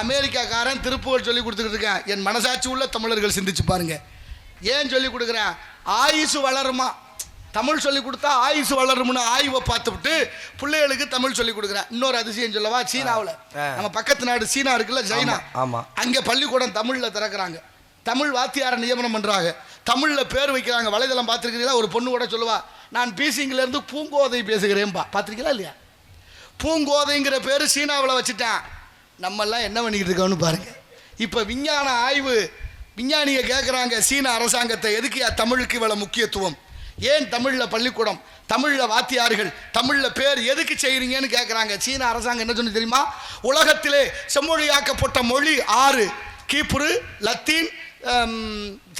அமெரிக்காக்காரன் திருப்புகழ் சொல்லி கொடுத்துக்கிட்டு இருக்கேன். என் மனசாட்சி உள்ள தமிழர்கள் சிந்திச்சு பாருங்க. ஏன் சொல்லி கொடுக்குறேன்? ஆயுசு வளருமா? தமிழ் சொல்லி கொடுத்தா ஆயுசு வளரும்னு ஆய்வை பார்த்துவிட்டு பிள்ளைகளுக்கு தமிழ் சொல்லி கொடுக்குறேன். இன்னொரு அதிசயம் சொல்லவா? சீனாவில், நம்ம பக்கத்து நாடு சீனா இருக்குல்ல, சைனா, அங்கே பள்ளிக்கூடம் தமிழில் திறக்கிறாங்க. தமிழ் வாத்தியாரை நியமனம் பண்ணுறாங்க, தமிழில் பேர் வைக்கிறாங்க. வலைதளம் பார்த்துருக்கீங்களா? ஒரு பொண்ணு கூட சொல்லுவா, நான் பீசிங்கிலேருந்து பூங்கோதை பேசுகிறேன்பா. பார்த்துருக்கீங்களா இல்லையா? பூங்கோதைங்கிற பேர் சீனாவில் வச்சுட்டேன். நம்மெல்லாம் என்ன பண்ணிக்கிட்டு இருக்கோம்னு பாருங்க. இப்போ விஞ்ஞான ஆய்வு, விஞ்ஞானியை கேட்குறாங்க சீன அரசாங்கத்தை, எதுக்கு தமிழுக்கு இவ்வளோ முக்கியத்துவம்? ஏன் தமிழில் பள்ளிக்கூடம், தமிழில் வாத்தியார்கள், தமிழில் பேர் எதுக்கு செய்கிறீங்கன்னு கேட்குறாங்க. சீன அரசாங்கம் என்ன சொன்னு தெரியுமா? உலகத்திலே செம்மொழியாக்கப்பட்ட மொழி 6: கீப்ரு, லத்தீன்,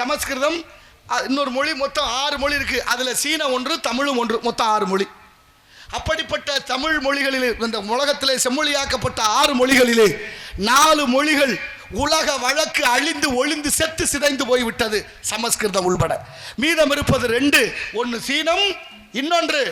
சமஸ்கிருதம், இன்னொரு மொழி, மொத்தம் 6 மொழி இருக்குது. அதில் சீன 1, தமிழும் 1, மொத்தம் 6 மொழி. அப்படிப்பட்ட தமிழ் மொழிகளிலே, இந்த உலகத்திலே செம்மொழியாக்கப்பட்ட 6 மொழிகளிலே 4 மொழிகள் உலக வழக்கு அழிந்து ஒளிந்து செத்து சிதைந்து போய்விட்டது, சமஸ்கிருதம் உள்பட. மீதம் இருப்பது 2, ஒன்று சீனம், இன்னொன்று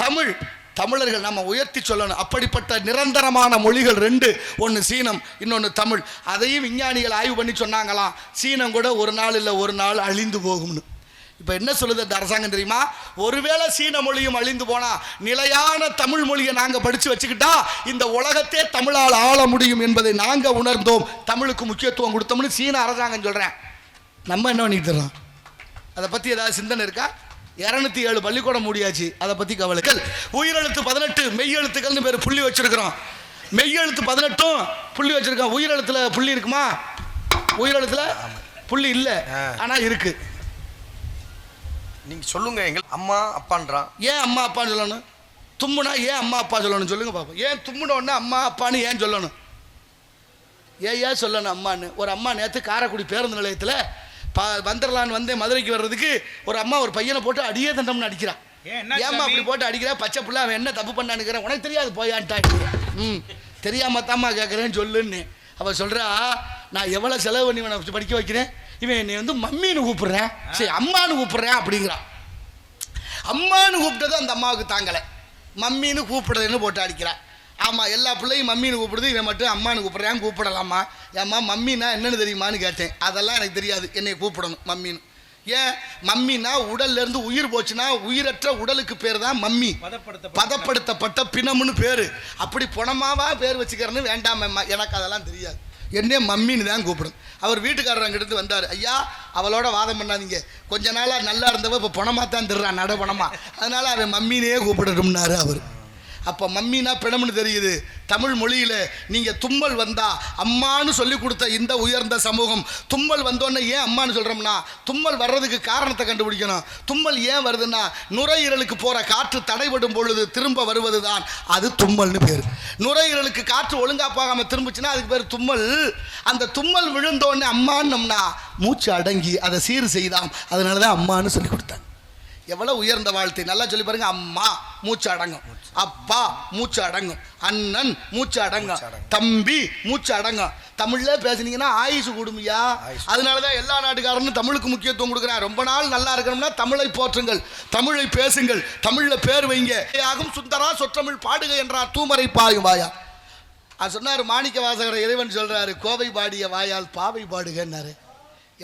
தமிழ். தமிழர்கள் நம்ம உயர்த்தி சொல்லணும். அப்படிப்பட்ட நிரந்தரமான மொழிகள் 2, ஒன்று சீனம், இன்னொன்று தமிழ். அதையும் விஞ்ஞானிகள் ஆய்வு பண்ணி சொன்னாங்களாம், சீனம் கூட ஒரு நாள் இல்லை ஒரு நாள் அழிந்து போகும்னு. இப்போ என்ன சொல்லுது அந்த அரசாங்கம் தெரியுமா? ஒருவேளை சீன மொழியும் அழிந்து போனா நிலையான தமிழ் மொழியை நாங்கள் படித்து வச்சுக்கிட்டா இந்த உலகத்தே தமிழால் ஆள முடியும் என்பதை நாங்கள் உணர்ந்தோம், தமிழுக்கு முக்கியத்துவம் கொடுத்தோம்னு சீன அரசாங்கம் சொல்கிறேன். நம்ம என்ன பண்ணிட்டு இருக்கோம்? அதை பற்றி ஏதாவது சிந்தனை இருக்கா? 207 பள்ளிக்கூடம் மூடியாச்சு. அதை பற்றி கவலைகள். உயிரெழுத்து 18 மெய்யெழுத்துக்கள்னு பேர் புள்ளி வச்சிருக்கிறோம். மெய்யெழுத்து 18 புள்ளி வச்சிருக்கோம். உயிரெழுத்துல புள்ளி இருக்குமா? உயிரெழுத்துல புள்ளி இல்லை, ஆனால் இருக்கு. நீங்க சொல்லுங்க. எங்கள் அம்மா அப்பான்றான். ஏன் அம்மா அப்பான்னு சொல்லணும்? தும்முனா ஏன் அம்மா அப்பா சொல்லணும் சொல்லுங்க பாப்போம். ஏன் தும்முன உடனே அம்மா அப்பான்னு ஏன் சொல்லணும்? ஏன் சொல்லணும் அம்மான்னு? ஒரு அம்மா நேற்று காரைக்குடி பேருந்து நிலையத்தில் வந்துடலான்னு வந்தேன் மதுரைக்கு வர்றதுக்கு ஒரு அம்மா ஒரு பையனை போட்டு அடியே தண்டம்னு அடிக்கிறான். ஏம்மா அப்படி போட்டு அடிக்கிறா? பச்சை பிள்ளை அவன் என்ன தப்பு பண்ணானுக்கிறேன், உனக்கு தெரியாது போயான்ட்டான். தெரியாம தாம்மா கேட்குறேன்னு சொல்லுன்னு அவள் சொல்கிறா. நான் எவ்வளோ செலவு பண்ணி இவனை படிக்க வைக்கிறேன், இவன் என்னை வந்து மம்மின்னு கூப்பிட்றேன், சரி அம்மானு கூப்பிட்றேன் அப்படிங்கிறான். அம்மானு கூப்பிட்டது அந்த அம்மாவுக்கு தாங்கலை, மம்மின்னு கூப்பிடுறதுன்னு போட்டு அடிக்கிறான். ஆமாம், எல்லா பிள்ளையும் மம்மின்னு கூப்பிடுது, இவன் மட்டும் அம்மானு கூப்பிட்றேன். கூப்பிடலாமா? ஏம்மா மம்மின்னா என்னென்னு தெரியுமான்னு கேட்டேன். அதெல்லாம் எனக்கு தெரியாது, என்னை கூப்பிடணும் மம்மின்னு. ஏன் மம்மின்னா உடல்லேருந்து உயிர் போச்சுன்னா உயிரற்ற உடலுக்கு பேர் தான் மம்மி, பதப்படுத்தப்பட்ட பிணம்னு பேர். அப்படி புணமாவா பேர் வச்சுக்கிறேன்னு வேண்டாமம்மா, எனக்கு அதெல்லாம் தெரியாது, என்னே மம்மின்னு தான் கூப்பிடும். அவர் வீட்டுக்காரர் அங்கிட்டு வந்தார். ஐயா அவளோட வாதம் பண்ணாதீங்க, கொஞ்ச நாளாக நல்லா இருந்தவ இப்போ பணமாக தான் திருறான், நட பணமா, அதனால் அவன் மம்மினே கூப்பிடட்டும்னாரு அவர். அப்போ மம்மினா பிணம்னு தெரியுது. தமிழ் மொழியில் நீங்கள் தும்மல் வந்தா அம்மானு சொல்லி கொடுத்த இந்த உயர்ந்த சமூகம் தும்மல் வந்தோன்னே ஏன் அம்மானு சொல்கிறோம்னா, தும்மல் வர்றதுக்கு காரணத்தை கண்டுபிடிக்கணும். தும்மல் ஏன் வருதுன்னா, நுரையீரலுக்கு போகிற காற்று தடைபடும் பொழுது திரும்ப வருவது தான் அது தும்மல்னு பேர். நுரையீரலுக்கு காற்று ஒழுங்கா போகாமல் திரும்பிச்சுன்னா அதுக்கு பேர் தும்மல். அந்த தும்மல் விழுந்தோடனே அம்மான்னம்னா மூச்சு அடங்கி அதை சீர் செய்தாம், அதனால தான் அம்மானு சொல்லி கொடுத்தாங்க. எவ்வளோ உயர்ந்த வாழ்த்தை, நல்லா சொல்லி பாருங்க. அம்மா மூச்சு அடங்கும், அப்பா மூச்சு அடங்கும், அண்ணன் மூச்சு அடங்கும், தம்பி மூச்சு அடங்கும். தமிழ்ல பேசுனீங்கன்னா ஆயுசு கூடுமையா. அதனாலதான் எல்லா நாட்டுக்காரனும் தமிழுக்கு முக்கியத்துவம் கொடுக்குறேன். ரொம்ப நாள் நல்லா இருக்கணும்னா தமிழை போற்றுங்கள், தமிழை பேசுங்கள், தமிழ்ல பேர் வைங்க. ஆகும் சுந்தரா சொற்றமிழ் பாடுக என்றார் தூமரை பாயும் வாயா. அது சொன்னார் மாணிக்க வாசகர். இறைவன் சொல்றாரு, கோவை பாடிய வாயால் பாவை பாடுகன்னாரு.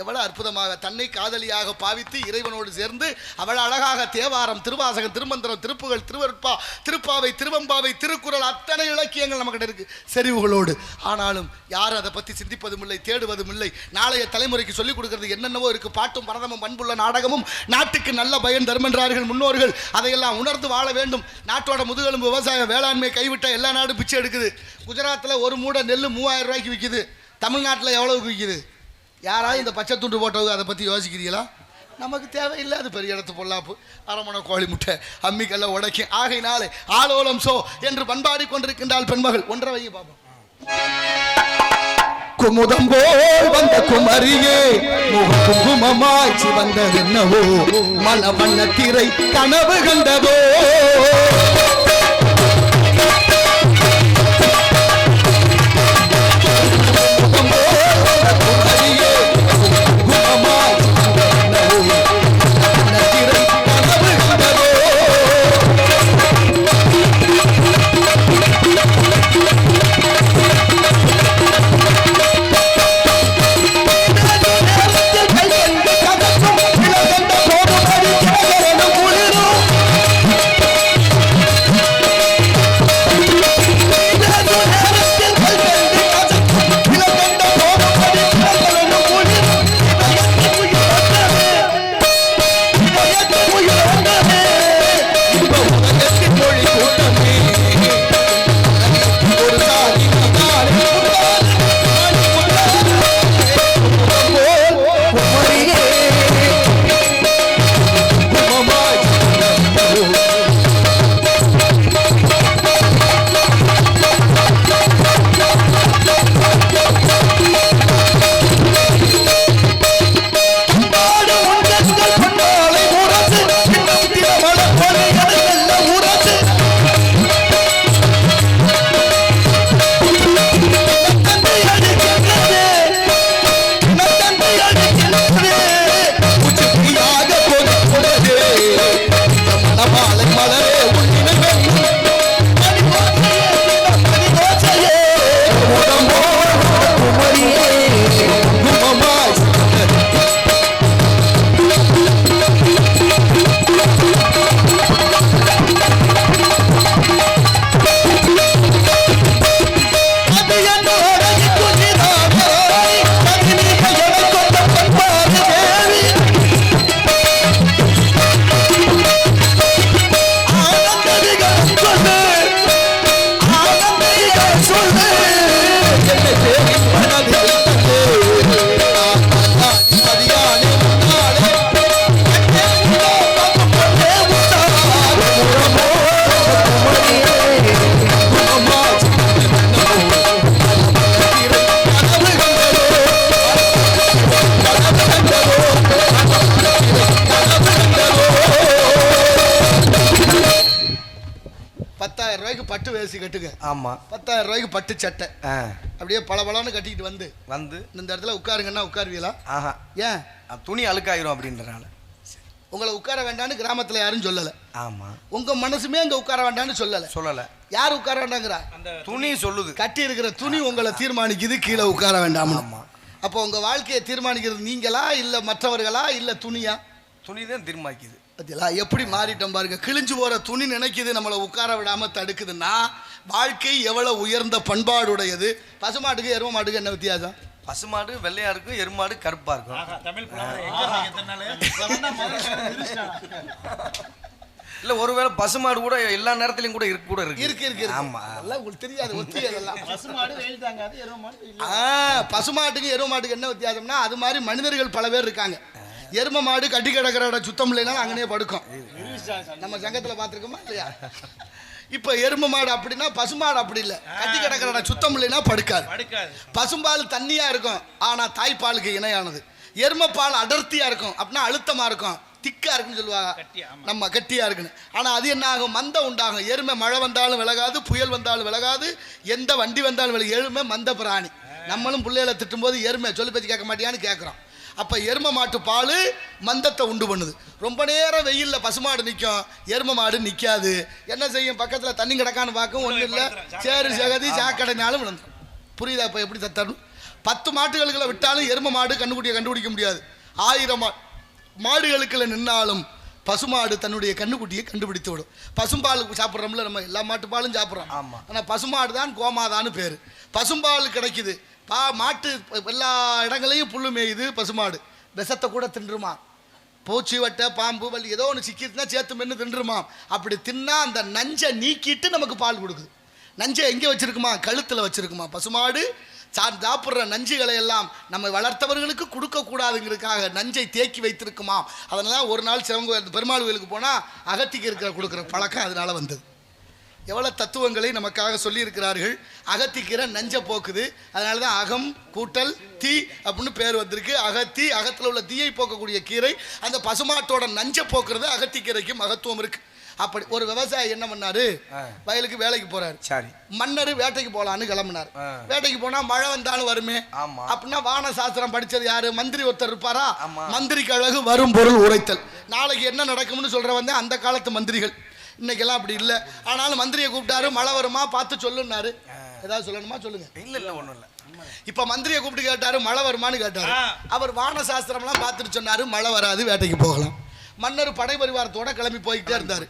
எவ்வளோ அற்புதமாக தன்னை காதலியாக பாவித்து இறைவனோடு சேர்ந்து அவள் அழகாக தேவாரம், திருவாசகம், திருமந்திரம், திருப்புகள், திருவருட்பா, திருப்பாவை, திருவம்பாவை, திருக்குறள், அத்தனை இலக்கியங்கள் நம்மகிட்ட இருக்கு செறிவுகளோடு. ஆனாலும் யாரும் அதை பற்றி சிந்திப்பதும் இல்லை, தேடுவதும் இல்லை. நாளைய தலைமுறைக்கு சொல்லிக் கொடுக்கறது என்னென்னவோ இருக்குது. பாட்டும் பரதமும் பண்புள்ள நாடகமும் நாட்டுக்கு நல்ல பயன் தரும் என்றார்கள் முன்னோர்கள். அதையெல்லாம் உணர்ந்து வாழ வேண்டும். நாட்டோட முதுகெலும்பு விவசாயம், வேளாண்மை கைவிட்ட எல்லா நாடும் பிச்சை எடுக்குது. குஜராத்தில் ஒரு மூடை நெல் 3000 ரூபாய்க்கு விற்கிது. தமிழ்நாட்டில் எவ்வளவுக்கு விற்கிது? யாராவது இந்த பச்சை துண்டு போட்டவங்க அதை பற்றி யோசிக்கிறீங்களா? நமக்கு தேவையில்லை. அது பெரிய இடத்து பொல்லாப்பு, அரமணை கோழி முட்டை, அம்மிக்கல்ல உடைக்கும். ஆகையினாலே ஆலோலம் சோ என்று பண்பாடி கொண்டிருக்கின்றாள் பெண்மகள். ஒன்றை வைங்க பாப்போம். குமுதம் போல் வந்த குமரியே குங்குமமாய்ச்சி வந்தது என்னவோ, மல வண்ண திரை கனவு கண்டதோ. கட்டுங்க. ஆமா. 10,000 ரூபாய்க்கு பட்டு சட்டை அப்படியே பளபளன்னு கட்டிக்கிட்டு வந்து இந்த இடத்துல உட்காருங்கன்னா உட்காருவீங்களா? ஆஹா. ஏன்? துணி அழுக்காயிரும் அப்படின்றனால. உங்களை உட்கார வேண்டாம்னு கிராமத்துல யாரும் சொல்லல. ஆமா. உங்க மனசுமே அங்க உட்கார வேண்டாம்னு சொல்லல. யார் உட்கார வேண்டாங்கிறா? துணி சொல்லுது. கட்டி இருக்கிற துணி உங்களை தீர்மானிக்குது கீழே உட்கார வேண்டாம். ஆமா. அப்போ உங்க வாழ்க்கையை தீர்மானிக்கிறது நீங்களா இல்ல மற்றவர்களா இல்ல துணியா? துணி தான் தீர்மானிக்குது. பத்தியா எப்படி மாறிட்டோம் பாருங்க. கிழிஞ்சு போற துணி நினைக்குது நம்மளை உட்கார விடாம தடுக்குதுன்னா வாழ்க்கை எவ்வளவு உயர்ந்த பண்பாடுடையது. பசுமாட்டுக்கு எரும மாட்டுக்கு என்ன வித்தியாசம்? பசுமாடு வெள்ளையா இருக்கும், எருமாடு கருப்பா இருக்கும். தமிழ் இல்ல ஒருவேளை பசுமாடு கூட எல்லா நேரத்திலயும் கூட இருக்கு. இருக்கு. ஆமா. அதெல்லாம் உங்களுக்கு தெரியாது. ஒத்தியதெல்லாம் பசுமாடு வெயில் தாங்காது, எரும மாடு. பசுமாட்டுக்கு எரும மாட்டுக்கு என்ன வித்தியாசம்னா அது மாதிரி மனிதர்கள் பல பேர் இருக்காங்க. எரும மாடு கட்டி கிடக்கிற இடம் சுத்தம் இல்லைன்னா அங்கனே படுக்கும். நம்ம சங்கத்துல பாத்துருக்கோமா இல்லையா? இப்ப எரும மாடு அப்படின்னா பசுமாடு அப்படி இல்லை. கட்டி கிடக்கிற இடம் சுத்தம் இல்லைன்னா படுக்காது. பசும்பால் தண்ணியா இருக்கும் ஆனா தாய்ப்பாலுக்கு இணையானது. எரும பால் அடர்த்தியா இருக்கும் அப்படின்னா அழுத்தமா இருக்கும், திக்கா இருக்குன்னு சொல்லுவாங்க. நம்ம கட்டியா இருக்குன்னு. ஆனா அது என்ன ஆகும்? மந்தம் உண்டாகும். எருமை மழை வந்தாலும் விலகாது, புயல் வந்தாலும் விலகாது, எந்த வண்டி வந்தாலும் விலகு. எருமை மந்த பிராணி. நம்மளும் பிள்ளைகளை திட்டும் போது எருமை சொல்லி பேச்சு கேட்க மாட்டியான்னு கேட்குறோம். அப்போ எரும மாட்டு பால் மந்தத்தை உண்டு பண்ணுது. ரொம்ப நேரம் வெயிலில் பசுமாடு நிற்கும், எரும மாடு நிற்காது. என்ன செய்யும்? பக்கத்தில் தண்ணி கிடக்கான்னு பார்க்கும், ஒன்றும் இல்லை, சேரு சகதி சாக்கடைனாலும் விழுந்துடும். புரியுதா? இப்போ எப்படி தரணும்? 10 மாட்டுகளுக்குள்ள விட்டாலும் எரும மாடு கண்ணுக்குட்டியை கண்டுபிடிக்க முடியாது. 1000 மாடுகளுக்குள்ள நின்னாலும் பசுமாடு தன்னுடைய கண்ணுக்குட்டியை கண்டுபிடித்து விடும். பசும்பால் சாப்பிட்றோம்ல, நம்ம எல்லா மாட்டு பாலும் சாப்பிட்றோம். ஆனால் பசுமாடு தான் கோமாதான்னு பேர். பசும்பால் கிடைக்குது. மாட்டு எல்லா இடங்களையும் புல்லு மேயுது. பசுமாடு விஷத்தை கூட தின்றுமா. பூச்சி வட்டை பாம்பு வலி ஏதோ ஒன்று சிக்கிட்டுனா சேர்த்து மென்று தின்றுமா. அப்படி தின்னா அந்த நஞ்சை நீக்கிட்டு நமக்கு பால் கொடுக்குது. நஞ்சை எங்கே வச்சிருக்குமா? கழுத்தில் வச்சிருக்குமா. பசுமாடு சாப்பிட்ற நஞ்சுகளை எல்லாம் நம்ம வளர்த்தவர்களுக்கு கொடுக்கக்கூடாதுங்கிறதுக்காக நஞ்சை தேக்கி வைத்திருக்குமா. அதனால ஒரு நாள் சிவங்க பெருமாள் கோயிலுக்கு போனால் அகத்திக்கு இருக்கிற கொடுக்குற பழக்கம் அதனால வந்தது. எவ்வளோ தத்துவங்களை நமக்காக சொல்லியிருக்கிறார்கள். அகத்திக்கீரை நஞ்சை போக்குது. அதனால தான் அகம் கூட்டல் தீ அப்படின்னு பேர் வந்திருக்கு. அகத்தி, அகத்தில் உள்ள தீயை போக்கக்கூடிய கீரை. அந்த பசுமாட்டோட நஞ்சை போக்குறது அகத்திக்கீரைக்கு மகத்துவம் இருக்கு. அப்படி ஒரு விவசாயி என்ன பண்ணாரு? வயலுக்கு வேலைக்கு போறாரு. சரி. மன்னர் வேட்டைக்கு போலான்னு கிளம்பினார். வேட்டைக்கு போனா மழை வந்தாலும் வருமே. அப்படின்னா வான சாஸ்திரம் படிச்சது யாரு? மந்திரி ஒருத்தர் இருப்பாரா? மந்திரிக்கு அழகு வரும் பொருள் உரைத்தல். நாளைக்கு என்ன நடக்கும்னு சொல்ற வந்து அந்த காலத்து மந்திரிகள். இன்னைக்கெல்லாம் அப்படி இல்லை. ஆனாலும் மந்திரியை கூப்பிட்டாரு. மழை வருமா பார்த்து சொல்லுன்னாரு. ஏதாவது சொல்லணுமா? சொல்லுங்க. இல்ல ஒண்ணும் இல்லை. இப்ப மந்திரியை கூப்பிட்டு கேட்டாரு மழை வருமானு கேட்டாரு. அவர் வான சாஸ்திரம்லாம் பார்த்துட்டு சொன்னாரு மழை வராது, வேட்டைக்கு போகலாம். மன்னர் படை பரிவாரத்தோட கிளம்பி போய்கிட்டே இருந்தாரு.